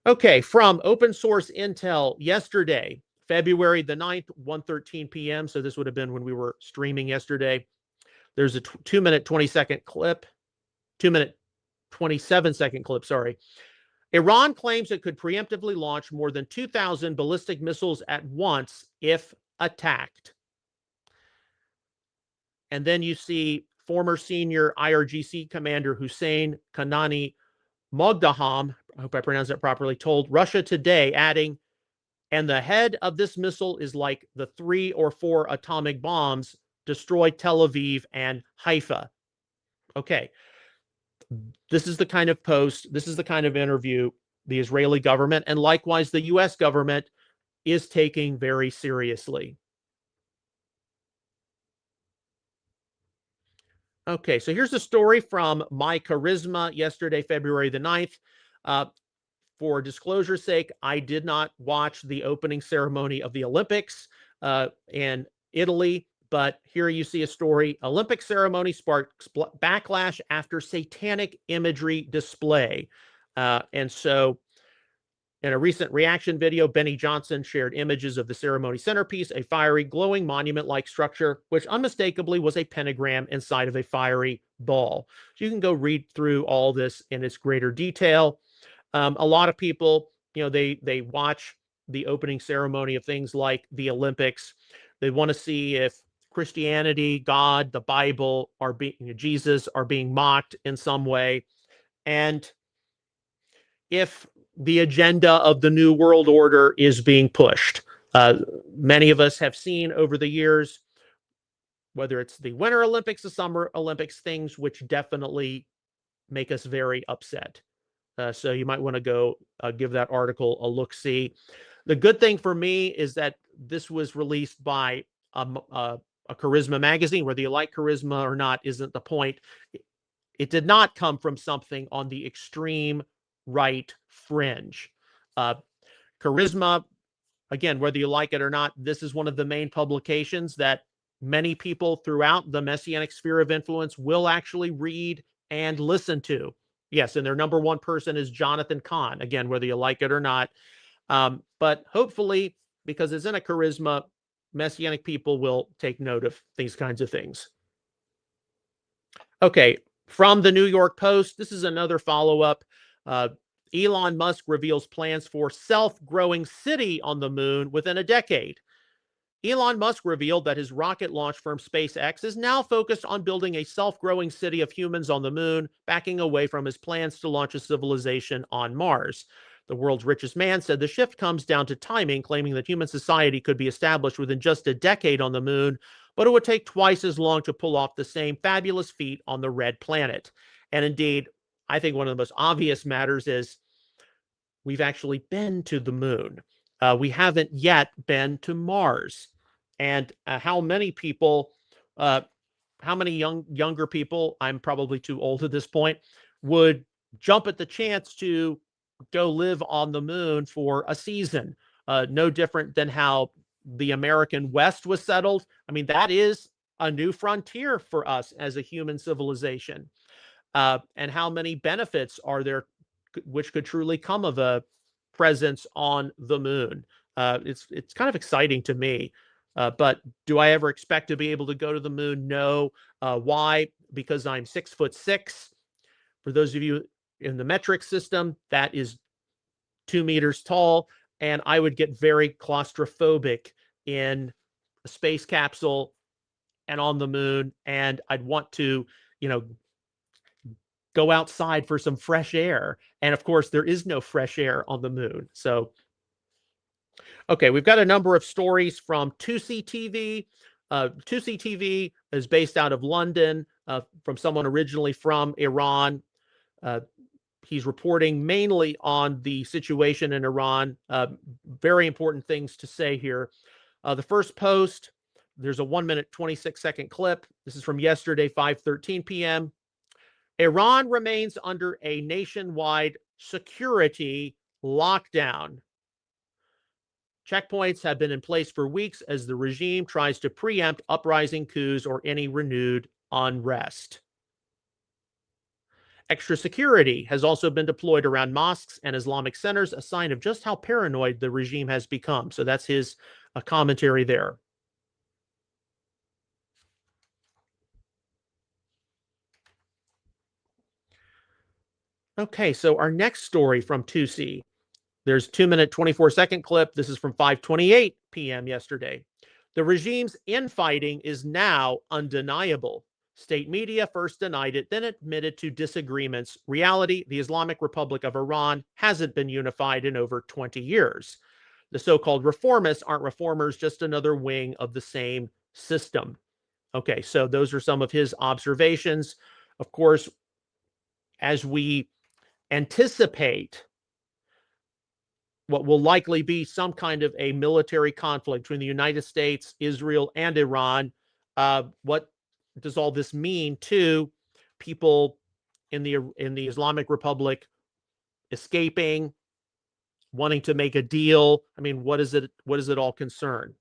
Okay, from open source intel yesterday, February the 9th, 1:13 p.m. So this would have been when we were streaming yesterday. There's a 2-minute, 20-second clip, 2-minute, 27-second clip, sorry. Iran claims it could preemptively launch more than 2,000 ballistic missiles at once if attacked. And then you see former senior IRGC commander Hussein Kanani Mogdaham, I hope I pronounced that properly, told Russia Today, adding, and the head of this missile is like the 3 or 4 atomic bombs destroyed Tel Aviv and Haifa. Okay. This is the kind of post, this is the kind of interview the Israeli government and likewise the US government is taking very seriously. Okay, so here's a story from My Charisma yesterday, February the 9th. For disclosure's sake, I did not watch the opening ceremony of the Olympics in Italy, but here you see a story. Olympic ceremony sparks backlash after satanic imagery display. And so in a recent reaction video, Benny Johnson shared images of the ceremony centerpiece, a fiery, glowing monument-like structure, which unmistakably was a pentagram inside of a fiery ball. So you can go read through all this in its greater detail. A lot of people, they watch the opening ceremony of things like the Olympics. They want to see if Christianity, God, the Bible, Jesus are being mocked in some way. And if the agenda of the New World Order is being pushed. Many of us have seen over the years, whether it's the Winter Olympics, the Summer Olympics, things which definitely make us very upset. So you might want to go give that article a look-see. The good thing for me is that this was released by a Charisma magazine. Whether you like Charisma or not isn't the point. It did not come from something on the extreme right fringe. Charisma, again, whether you like it or not, this is one of the main publications that many people throughout the Messianic sphere of influence will actually read and listen to. Yes, and their number one person is Jonathan Cahn, again, whether you like it or not. But hopefully, because it's in a Charisma, Messianic people will take note of these kinds of things. Okay, from the New York Post, this is another follow-up. Elon Musk reveals plans for self-growing city on the moon within a decade. Elon Musk revealed that his rocket launch firm SpaceX is now focused on building a self-growing city of humans on the moon, backing away from his plans to launch a civilization on Mars. The world's richest man said the shift comes down to timing, claiming that human society could be established within just a decade on the moon, but it would take twice as long to pull off the same fabulous feat on the red planet. And indeed, I think one of the most obvious matters is we've actually been to the moon. We haven't yet been to Mars. and how many people, how many younger people, I'm probably too old at this point, would jump at the chance to go live on the moon for a season. No different than how the American West was settled. I mean, that is a new frontier for us as a human civilization. And how many benefits are there which could truly come of a presence on the moon? It's kind of exciting to me. But do I ever expect to be able to go to the moon? No. Why? Because I'm 6'6". For those of you in the metric system, that is 2 meters tall, and I would get very claustrophobic in a space capsule and on the moon, and I'd want to, you know, go outside for some fresh air. And of course, there is no fresh air on the moon. So, okay, we've got a number of stories from 2C TV. 2C TV is based out of London, from someone originally from Iran. Uh, he's reporting mainly on the situation in Iran. Very important things to say here. The first post, there's a 1 minute, 26-second clip. This is from yesterday, 5:13 p.m. Iran remains under a nationwide security lockdown. Checkpoints have been in place for weeks as the regime tries to preempt uprising coups or any renewed unrest. Extra security has also been deployed around mosques and Islamic centers, a sign of just how paranoid the regime has become. So that's his commentary there. Okay, so our next story from 2C. There's 2 minute, 24-second clip. This is from 5:28 p.m. yesterday. The regime's infighting is now undeniable. State media first denied it, then admitted to disagreements. Reality, the Islamic Republic of Iran hasn't been unified in over 20 years. The so-called reformists aren't reformers, just another wing of the same system. Okay, so those are some of his observations. Of course, as we anticipate what will likely be some kind of a military conflict between the United States, Israel, and Iran. What does all this mean to people in the Islamic Republic escaping, wanting to make a deal? I mean, what is it? What does it all concern?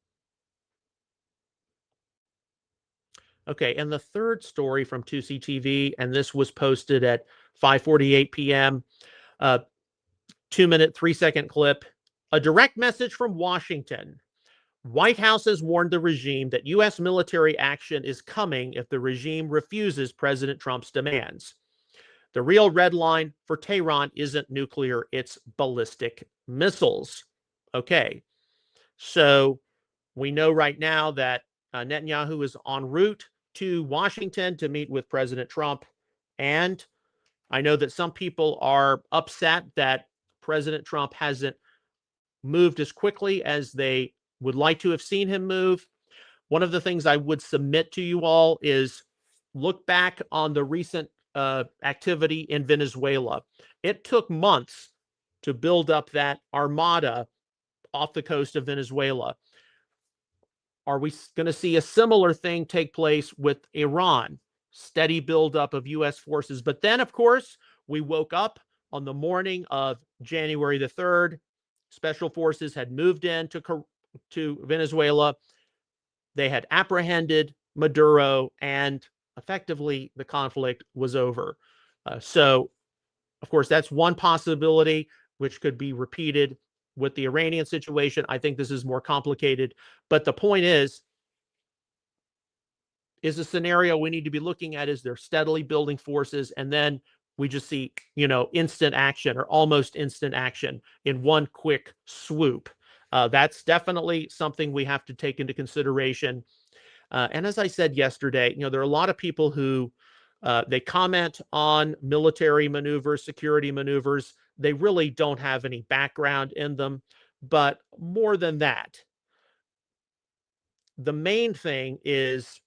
Okay, and the third story from 2CTV, and this was posted at 5:48 p.m. 2 minute, 3-second clip. A direct message from Washington. White House has warned the regime that U.S. military action is coming if the regime refuses President Trump's demands. The real red line for Tehran isn't nuclear, it's ballistic missiles. Okay, so we know right now that Netanyahu is en route to Washington to meet with President Trump. And I know that some people are upset that President Trump hasn't moved as quickly as they would like to have seen him move. One of the things I would submit to you all is look back on the recent activity in Venezuela. It took months to build up that armada off the coast of Venezuela. Are we going to see a similar thing take place with Iran? Steady buildup of U.S. forces. But then, of course, we woke up on the morning of January the 3rd. Special forces had moved in to Venezuela. They had apprehended Maduro, and effectively the conflict was over. So, of course, that's one possibility which could be repeated with the Iranian situation. I think this is more complicated. But the point is a scenario we need to be looking at is they're steadily building forces, and then we just see, instant action or almost instant action in one quick swoop. That's definitely something we have to take into consideration. And as I said yesterday, there are a lot of people who they comment on military maneuvers, security maneuvers. They really don't have any background in them. But more than that, the main thing is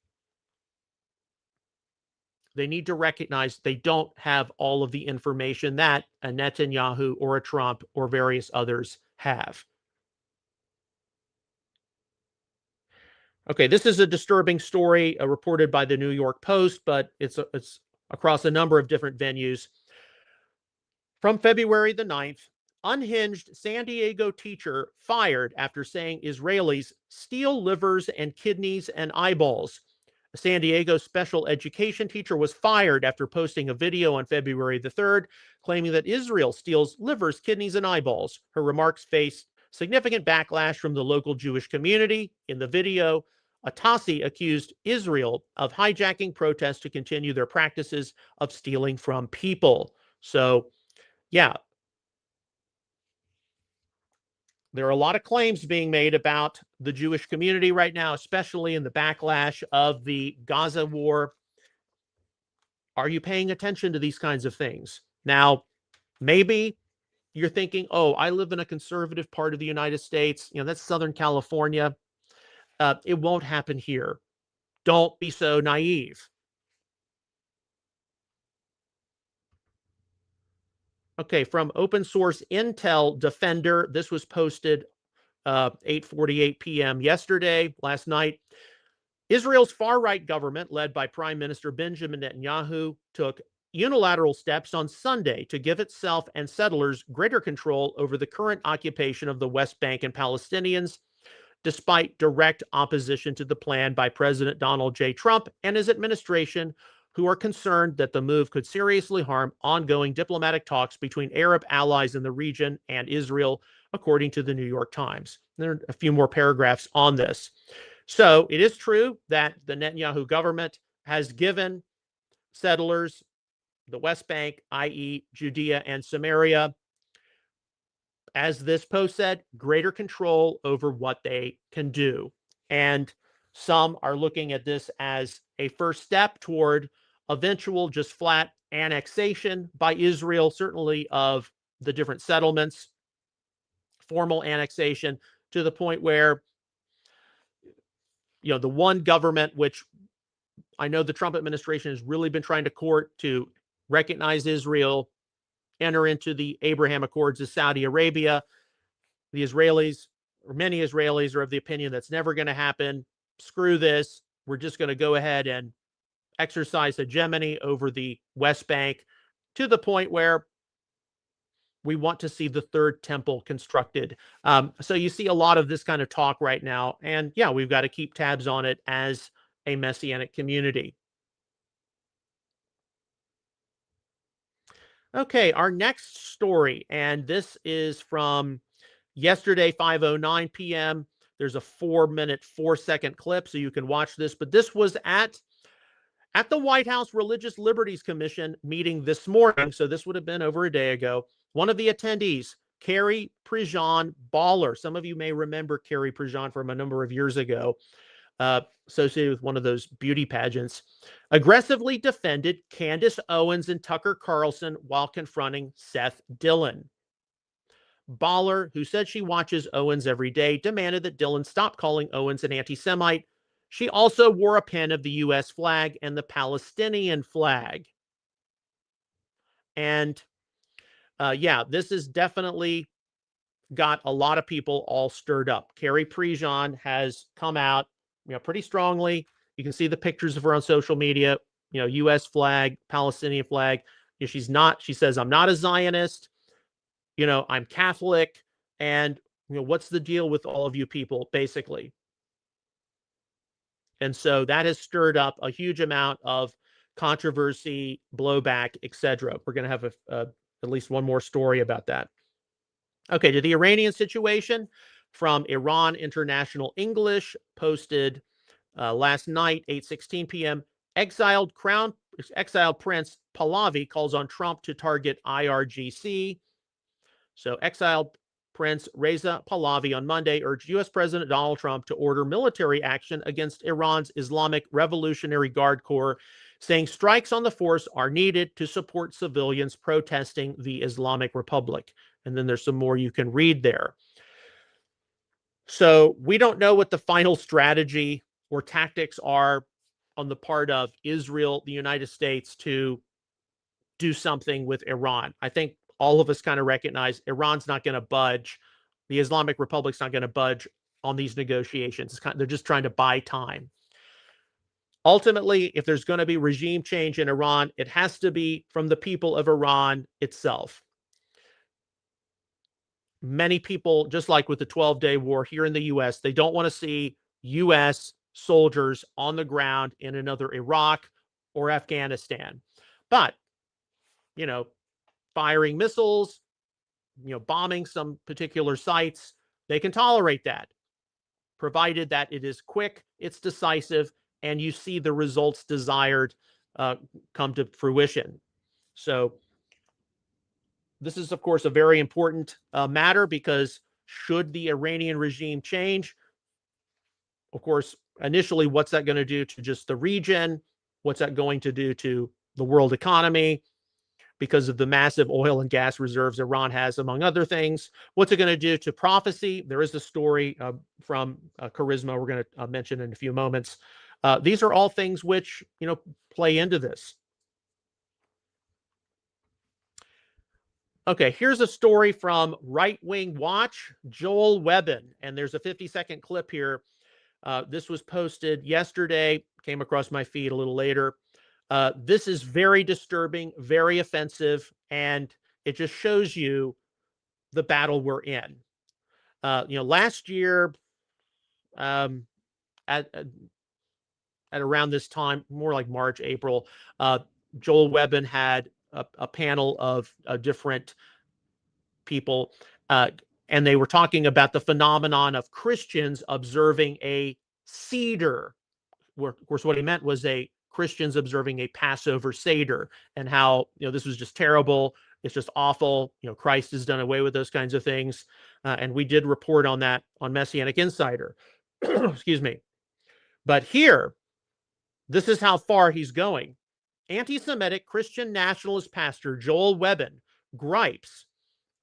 they need to recognize they don't have all of the information that a Netanyahu or a Trump or various others have. Okay, this is a disturbing story reported by the New York Post, but it's across a number of different venues. From February the 9th, unhinged San Diego teacher fired after saying Israelis steal livers and kidneys and eyeballs. A San Diego special education teacher was fired after posting a video on February the 3rd claiming that Israel steals livers, kidneys, and eyeballs. Her remarks faced significant backlash from the local Jewish community. In the video, Atassi accused Israel of hijacking protests to continue their practices of stealing from people. So, yeah, there are a lot of claims being made about the Jewish community right now, especially in the backlash of the Gaza war. Are you paying attention to these kinds of things? Now, maybe you're thinking, oh, I live in a conservative part of the United States. That's Southern California. It won't happen here. Don't be so naive. Okay, from Open Source Intel Defender, this was posted 8:48 p.m. last night. Israel's far-right government, led by Prime Minister Benjamin Netanyahu, took unilateral steps on Sunday to give itself and settlers greater control over the current occupation of the West Bank and Palestinians, despite direct opposition to the plan by President Donald J. Trump and his administration, who are concerned that the move could seriously harm ongoing diplomatic talks between Arab allies in the region and Israel, according to the New York Times. There are a few more paragraphs on this. So it is true that the Netanyahu government has given settlers the West Bank, i.e., Judea and Samaria, as this post said, greater control over what they can do. And some are looking at this as a first step toward eventual just flat annexation by Israel, certainly of the different settlements, formal annexation to the point where the one government, which I know the Trump administration has really been trying to court to recognize Israel, enter into the Abraham Accords with Saudi Arabia. The Israelis, or many Israelis, are of the opinion that's never going to happen. Screw this. We're just going to go ahead and exercise hegemony over the West Bank to the point where we want to see the third temple constructed. So you see a lot of this kind of talk right now. And yeah, we've got to keep tabs on it as a Messianic community. Okay, our next story, and this is from yesterday, 5:09 p.m. There's a 4-minute, 4-second clip, so you can watch this. But this was at the White House Religious Liberties Commission meeting this morning. So this would have been over a day ago. One of the attendees, Carrie Prejean Baller. Some of you may remember Carrie Prejean from a number of years ago, associated with one of those beauty pageants, aggressively defended Candace Owens and Tucker Carlson while confronting Seth Dillon. Baller, who said she watches Owens every day, demanded that Dillon stop calling Owens an anti-Semite. She also wore a pin of the U.S. flag and the Palestinian flag. And yeah, this has definitely got a lot of people all stirred up. Carrie Prejean has come out, pretty strongly. You can see the pictures of her on social media. U.S. flag, Palestinian flag. She says, I'm not a Zionist. I'm Catholic. And what's the deal with all of you people, basically? And so that has stirred up a huge amount of controversy, blowback, etc. We're going to have at least one more story about that. Okay, to the Iranian situation, from Iran International English, posted last night, 8:16 p.m. Exiled Prince Pahlavi calls on Trump to target IRGC. So exiled Prince Reza Pahlavi on Monday urged U.S. President Donald Trump to order military action against Iran's Islamic Revolutionary Guard Corps, saying strikes on the force are needed to support civilians protesting the Islamic Republic. And then there's some more you can read there. So we don't know what the final strategy or tactics are on the part of Israel, the United States, to do something with Iran. I think all of us kind of recognize Iran's not going to budge. The Islamic Republic's not going to budge on these negotiations. They're just trying to buy time. Ultimately, if there's going to be regime change in Iran, it has to be from the people of Iran itself. Many people, just like with the 12-day war here in the U.S., they don't want to see U.S. soldiers on the ground in another Iraq or Afghanistan. But, firing missiles, bombing some particular sites, they can tolerate that, provided that it is quick, it's decisive, and you see the results desired come to fruition. So this is, of course, a very important matter, because should the Iranian regime change, of course, initially, what's that going to do to just the region? What's that going to do to the world economy? Because of the massive oil and gas reserves Iran has, among other things. What's it going to do to prophecy? There is a story from Charisma we're going to mention in a few moments. These are all things which, play into this. Okay, here's a story from Right Wing Watch, Joel Webbin, and there's a 50-second clip here. This was posted yesterday, came across my feed a little later. This is very disturbing, very offensive, and it just shows you the battle we're in. Last year, at around this time, more like March, April, Joel Webbin had a panel of different people, and they were talking about the phenomenon of Christians observing a Seder. Of course, what he meant was Christians observing a Passover Seder, and how, this was just terrible. It's just awful. Christ has done away with those kinds of things. And we did report on that on Messianic Insider. Excuse me. But here, this is how far he's going. Anti-Semitic Christian nationalist pastor Joel Webbin gripes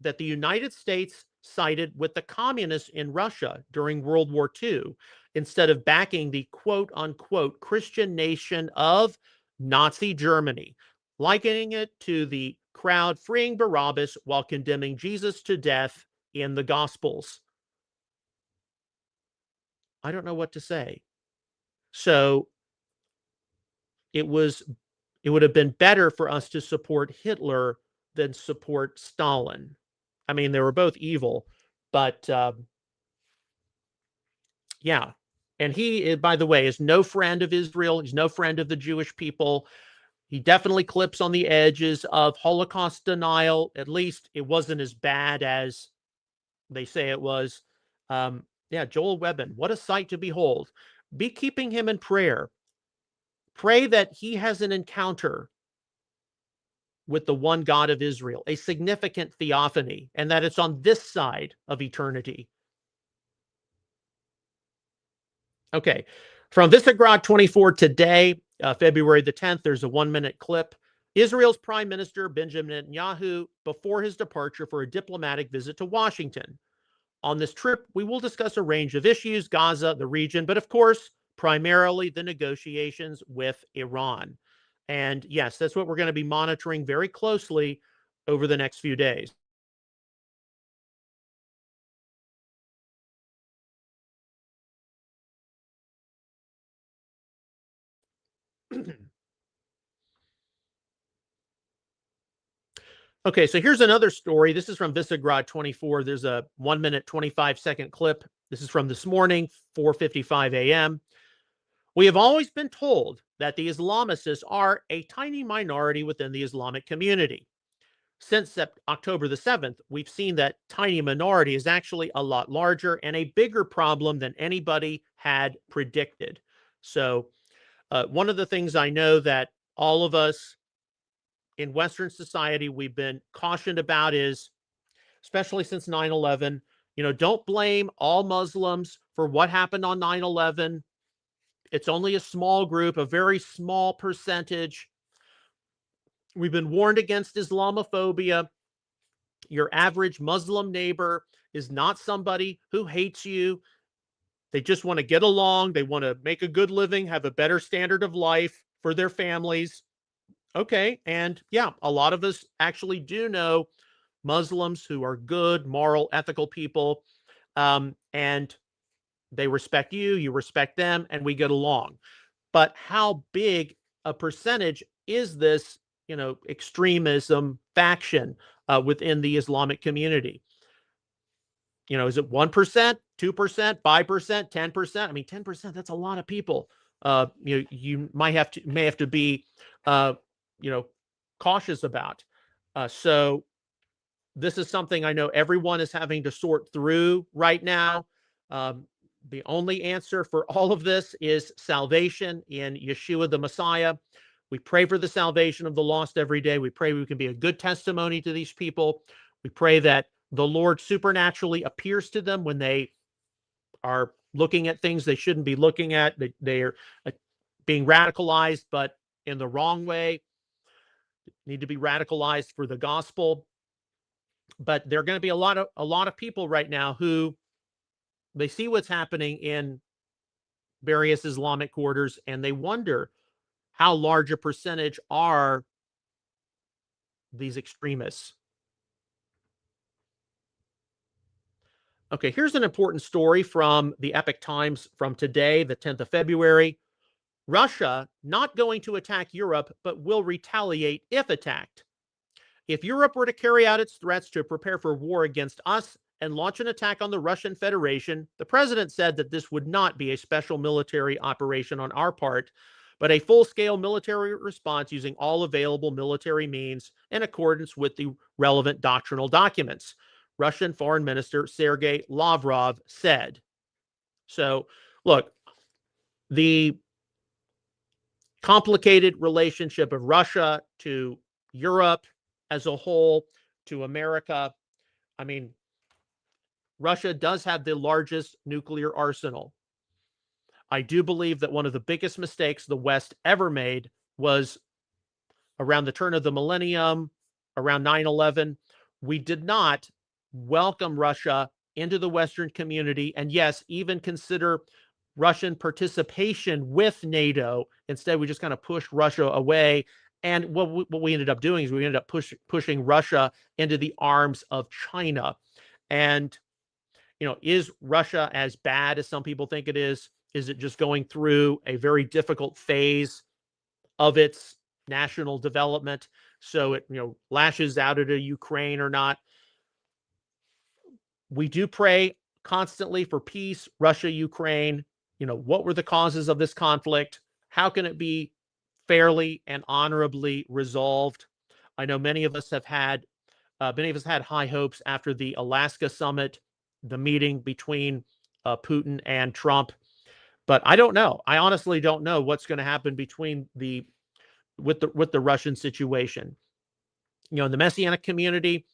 that the United States sided with the communists in Russia during World War II instead of backing the quote-unquote Christian nation of Nazi Germany, likening it to the crowd freeing Barabbas while condemning Jesus to death in the Gospels. I don't know what to say. So it would have been better for us to support Hitler than support Stalin. I mean, they were both evil, but yeah. And he, by the way, is no friend of Israel. He's no friend of the Jewish people. He definitely clips on the edges of Holocaust denial. At least it wasn't as bad as they say it was. Joel Webbin, what a sight to behold. Be keeping him in prayer. Pray that he has an encounter with the one God of Israel, a significant theophany, and that it's on this side of eternity. Okay, from Visegrad 24 today, February the 10th, there's a 1-minute clip. Israel's Prime Minister Benjamin Netanyahu before his departure for a diplomatic visit to Washington. On this trip, we will discuss a range of issues, Gaza, the region, but of course, primarily the negotiations with Iran. And yes, that's what we're going to be monitoring very closely over the next few days. Okay, so here's another story. This is from Visegrad 24. There's a 1-minute, 25-second clip. This is from this morning, 4:55 a.m. We have always been told that the Islamicists are a tiny minority within the Islamic community. Since October the 7th, we've seen that tiny minority is actually a lot larger and a bigger problem than anybody had predicted. So one of the things I know that all of us in Western society we've been cautioned about is, especially since 9/11, don't blame all Muslims for what happened on 9/11. It's only a small group, a very small percentage. We've been warned against Islamophobia. Your average Muslim neighbor is not somebody who hates you. They just want to get along. They want to make a good living, have a better standard of life for their families. Okay. And yeah, a lot of us actually do know Muslims who are good, moral, ethical people. And They respect you, you respect them, and we get along. But how big a percentage is this, extremism faction within the Islamic community? Is it 1%, 2%, 5%, 10%? I mean, 10%, that's a lot of people. You may have to be, you know, cautious about. So this is something I know everyone is having to sort through right now. Um, the only answer for all of this is salvation in Yeshua the Messiah. We pray for the salvation of the lost every day. We pray we can be a good testimony to these people. We pray that the Lord supernaturally appears to them when they are looking at things they shouldn't be looking at. They are being radicalized, but in the wrong way, need to be radicalized for the gospel. But there are going to be a lot of people right now who they see what's happening in various Islamic quarters and they wonder how large a percentage are these extremists. Okay, here's an important story from the Epoch Times from today, the 10th of February. Russia not going to attack Europe, but will retaliate if attacked. If Europe were to carry out its threats to prepare for war against us and launch an attack on the Russian Federation, the president said that this would not be a special military operation on our part, but a full-scale military response using all available military means in accordance with the relevant doctrinal documents, Russian Foreign Minister Sergei Lavrov said. So, look, the complicated relationship of Russia to Europe as a whole, to America. I mean, Russia does have the largest nuclear arsenal. I do believe that one of the biggest mistakes the West ever made was around the turn of the millennium, around 9/11. We did not welcome Russia into the Western community, and yes, even consider Russian participation with NATO. Instead, we just kind of pushed Russia away. And what we ended up doing is we ended up pushing Russia into the arms of China. And, is Russia as bad as some people think it is? Is it just going through a very difficult phase of its national development? So it, lashes out at a Ukraine or not? We do pray constantly for peace, Russia, Ukraine. What were the causes of this conflict? How can it be fairly and honorably resolved? I know many of us had high hopes after the Alaska summit, the meeting between Putin and Trump. But I don't know. I honestly don't know what's going to happen with the Russian situation. In the Messianic community,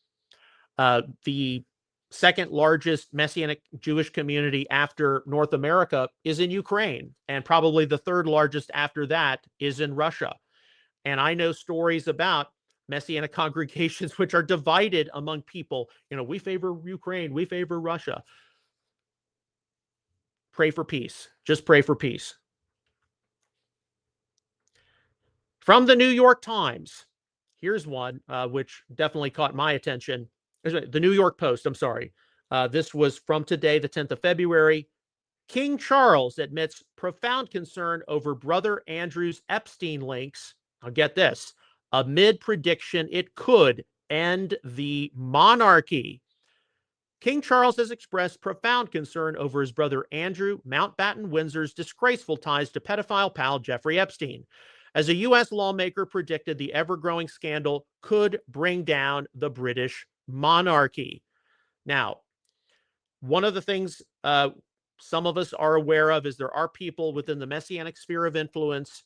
the second largest Messianic Jewish community after North America is in Ukraine, and probably the third largest after that is in Russia. And I know stories about Messianic congregations which are divided among people. We favor Ukraine, we favor Russia. Pray for peace. Just pray for peace. From the New York Times, here's one which definitely caught my attention. The New York Post, I'm sorry. This was from today, the 10th of February. King Charles admits profound concern over brother Andrew's Epstein links. I'll get this. Amid prediction it could end the monarchy. King Charles has expressed profound concern over his brother Andrew Mountbatten Windsor's disgraceful ties to pedophile pal Jeffrey Epstein. As a U.S. lawmaker predicted the ever-growing scandal could bring down the British monarchy. Now, one of the things some of us are aware of is there are people within the Messianic sphere of influence.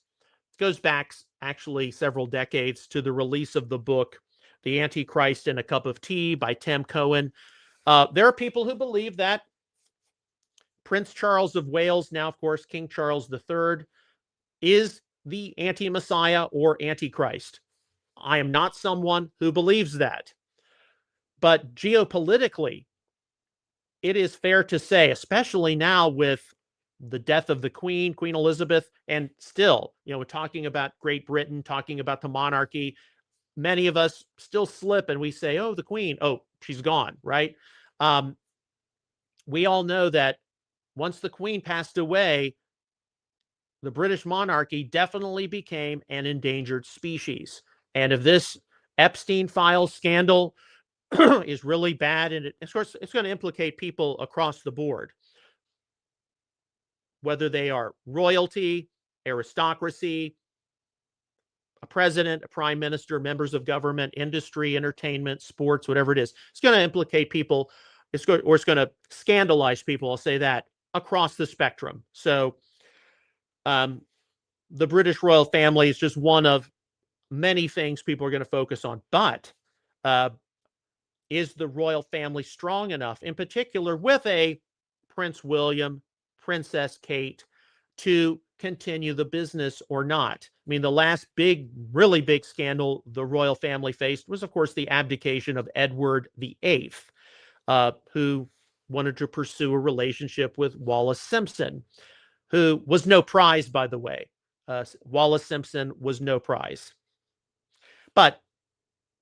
It goes back actually several decades to the release of the book, The Antichrist in a Cup of Tea by Tim Cohen. There are people who believe that Prince Charles of Wales, now of course King Charles III, is the anti-Messiah or Antichrist. I am not someone who believes that. But geopolitically, it is fair to say, especially now with the death of the Queen Elizabeth, and still, we're talking about Great Britain, talking about the monarchy. Many of us still slip and we say, oh, the Queen, oh, she's gone, right? We all know that once the Queen passed away, the British monarchy definitely became an endangered species. And if this Epstein files scandal is really bad, and of course, it's going to implicate people across the board, whether they are royalty, aristocracy, a president, a prime minister, members of government, industry, entertainment, sports, whatever it is. It's going to implicate people. It's going to scandalize people. I'll say that across the spectrum. So, the British royal family is just one of many things people are going to focus on. But is the royal family strong enough, in particular with a Prince William, Princess Kate, to continue the business or not? I mean, the last big, really big scandal the royal family faced was, of course, the abdication of Edward VIII, who wanted to pursue a relationship with Wallis Simpson, who was no prize, by the way. Wallis Simpson was no prize, but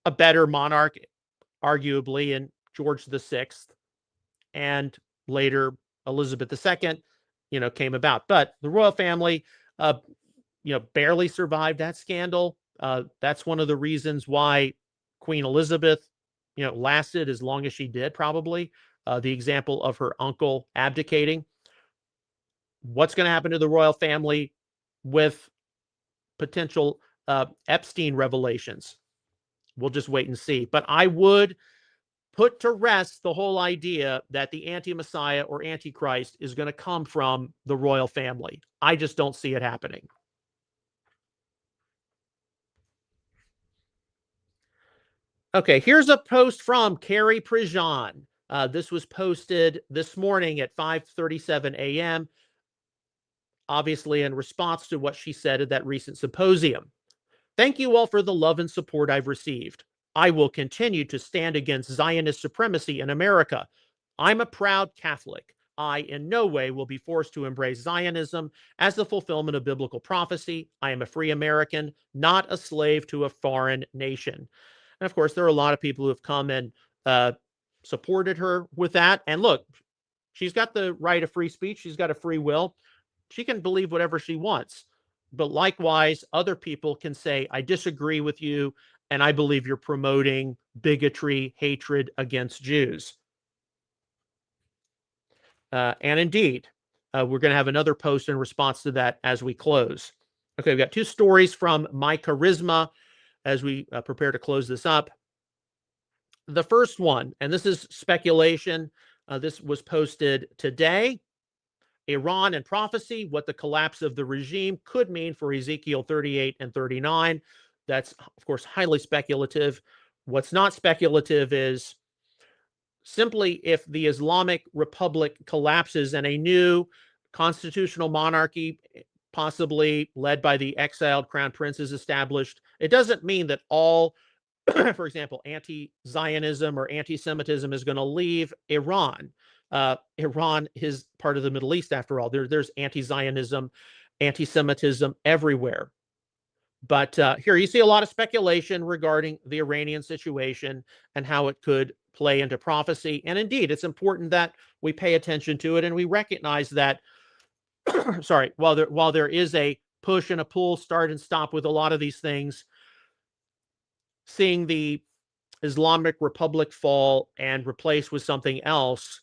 a better monarch, arguably, in George VI, and later Elizabeth II, came about. But the royal family, barely survived that scandal. That's one of the reasons why Queen Elizabeth, lasted as long as she did, probably. The example of her uncle abdicating. What's going to happen to the royal family with potential Epstein revelations? We'll just wait and see. But I would put to rest the whole idea that the anti-Messiah or Antichrist is going to come from the royal family. I just don't see it happening. Okay, here's a post from Carrie Prejean. This was posted this morning at 5:37 a.m., obviously in response to what she said at that recent symposium. Thank you all for the love and support I've received. I will continue to stand against Zionist supremacy in America. I'm a proud Catholic. I in no way will be forced to embrace Zionism as the fulfillment of biblical prophecy. I am a free American, not a slave to a foreign nation. And of course, there are a lot of people who have come and supported her with that. And look, she's got the right of free speech. She's got a free will. She can believe whatever she wants. But likewise, other people can say, I disagree with you, and I believe you're promoting bigotry, hatred against Jews. And indeed, we're going to have another post in response to that as we close. Okay, we've got two stories from My Charisma as we prepare to close this up. The first one, and this is speculation, this was posted today. Iran and prophecy, what the collapse of the regime could mean for Ezekiel 38 and 39. That's, of course, highly speculative. What's not speculative is simply if the Islamic Republic collapses and a new constitutional monarchy, possibly led by the exiled crown prince, is established, it doesn't mean that all, for example, anti-Zionism or anti-Semitism is going to leave Iran. Iran is part of the Middle East, after all. There's anti-Zionism, anti-Semitism everywhere. But here you see a lot of speculation regarding the Iranian situation and how it could play into prophecy. And indeed, it's important that we pay attention to it and we recognize that, sorry, while there is a push and a pull, start and stop with a lot of these things, seeing the Islamic Republic fall and replaced with something else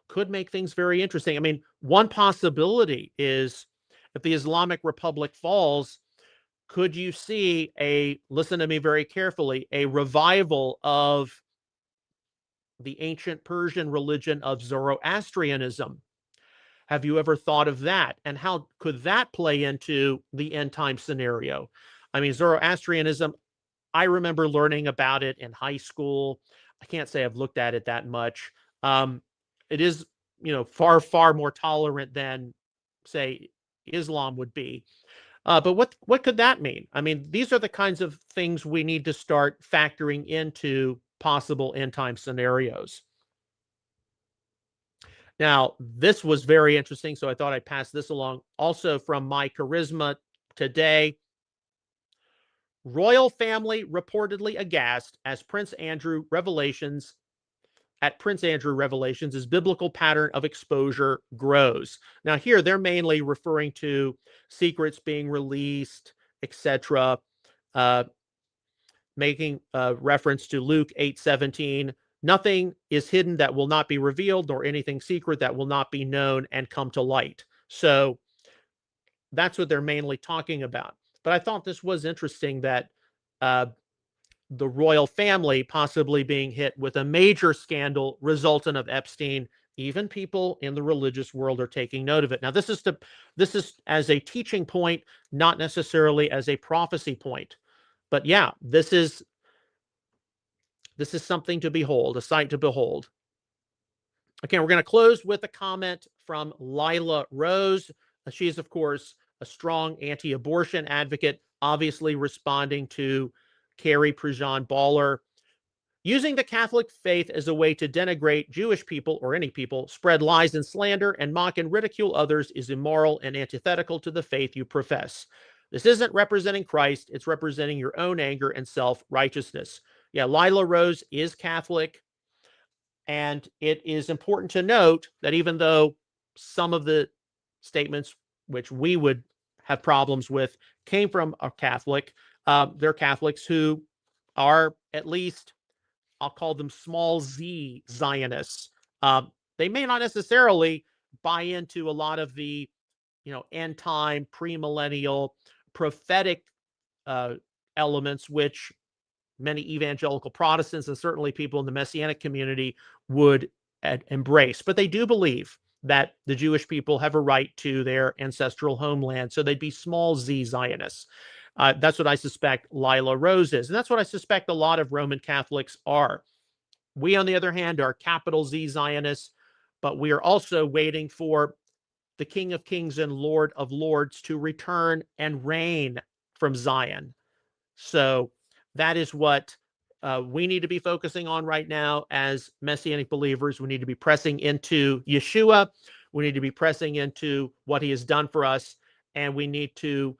could make things very interesting. I mean, one possibility is if the Islamic Republic falls, could you see listen to me very carefully, a revival of the ancient Persian religion of Zoroastrianism? Have you ever thought of that? And how could that play into the end time scenario? I mean, Zoroastrianism, I remember learning about it in high school. I can't say I've looked at it that much. It is, far, far more tolerant than, say, Islam would be. But what could that mean? I mean, these are the kinds of things we need to start factoring into possible end time scenarios. Now, this was very interesting, so I thought I'd pass this along. Also from My Charisma today, royal family reportedly aghast as Prince Andrew revelations at Prince Andrew Revelations as biblical pattern of exposure grows. Now, here they're mainly referring to secrets being released, etc., making reference to Luke 8:17. Nothing is hidden that will not be revealed, nor anything secret that will not be known and come to light. So that's what they're mainly talking about. But I thought this was interesting that uh, the royal family possibly being hit with a major scandal resultant of Epstein. Even people in the religious world are taking note of it. Now, this is as a teaching point, not necessarily as a prophecy point. But yeah, this is something to behold, a sight to behold. Okay, we're going to close with a comment from Lila Rose. She's, of course, a strong anti-abortion advocate, obviously responding to Carrie Prejean Baller. Using the Catholic faith as a way to denigrate Jewish people or any people, spread lies and slander, and mock and ridicule others is immoral and antithetical to the faith you profess. This isn't representing Christ, it's representing your own anger and self-righteousness. Yeah, Lila Rose is Catholic, and it is important to note that even though some of the statements which we would have problems with came from a Catholic, they're Catholics who are at least, I'll call them small z Zionists. They may not necessarily buy into a lot of the, end time, premillennial, prophetic elements, which many evangelical Protestants and certainly people in the Messianic community would embrace. But they do believe that the Jewish people have a right to their ancestral homeland. So they'd be small z Zionists. That's what I suspect Lila Rose is. And that's what I suspect a lot of Roman Catholics are. We, on the other hand, are capital Z Zionists, but we are also waiting for the King of Kings and Lord of Lords to return and reign from Zion. So that is what we need to be focusing on right now as Messianic believers. We need to be pressing into Yeshua. We need to be pressing into what he has done for us. And we need to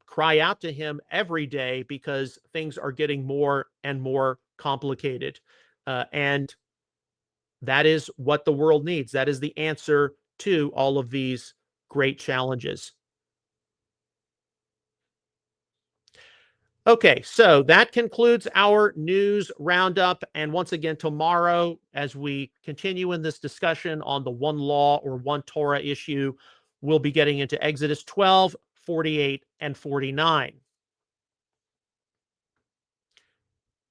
cry out to him every day because things are getting more and more complicated. And that is what the world needs. That is the answer to all of these great challenges. Okay, so that concludes our news roundup. And once again, tomorrow, as we continue in this discussion on the one law or one Torah issue, we'll be getting into Exodus 12, 48, and 49.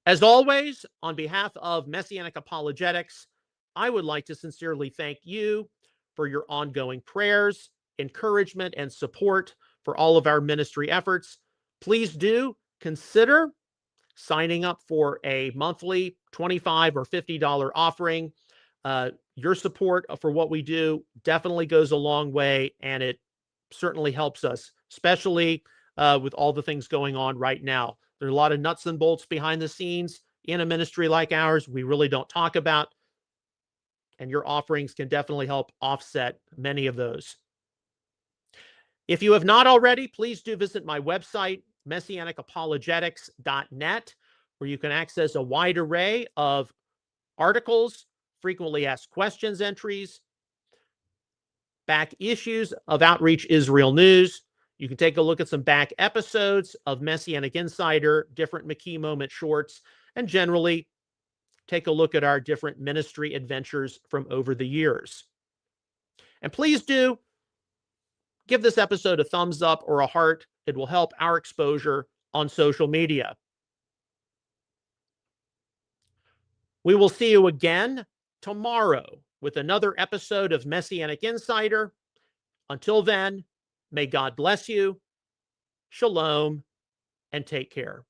As always, on behalf of Messianic Apologetics, I would like to sincerely thank you for your ongoing prayers, encouragement, and support for all of our ministry efforts. Please do consider signing up for a monthly $25 or $50 offering. Your support for what we do definitely goes a long way, and it certainly helps us, especially with all the things going on right now. There are a lot of nuts and bolts behind the scenes in a ministry like ours we really don't talk about, and your offerings can definitely help offset many of those. If you have not already, please do visit my website, messianicapologetics.net, where you can access a wide array of articles, frequently asked questions entries, back issues of Outreach Israel News. You can take a look at some back episodes of Messianic Insider, different McKee moment shorts, and generally take a look at our different ministry adventures from over the years. And please do give this episode a thumbs up or a heart. It will help our exposure on social media. We will see you again tomorrow with another episode of Messianic Insider. Until then, may God bless you, shalom, and take care.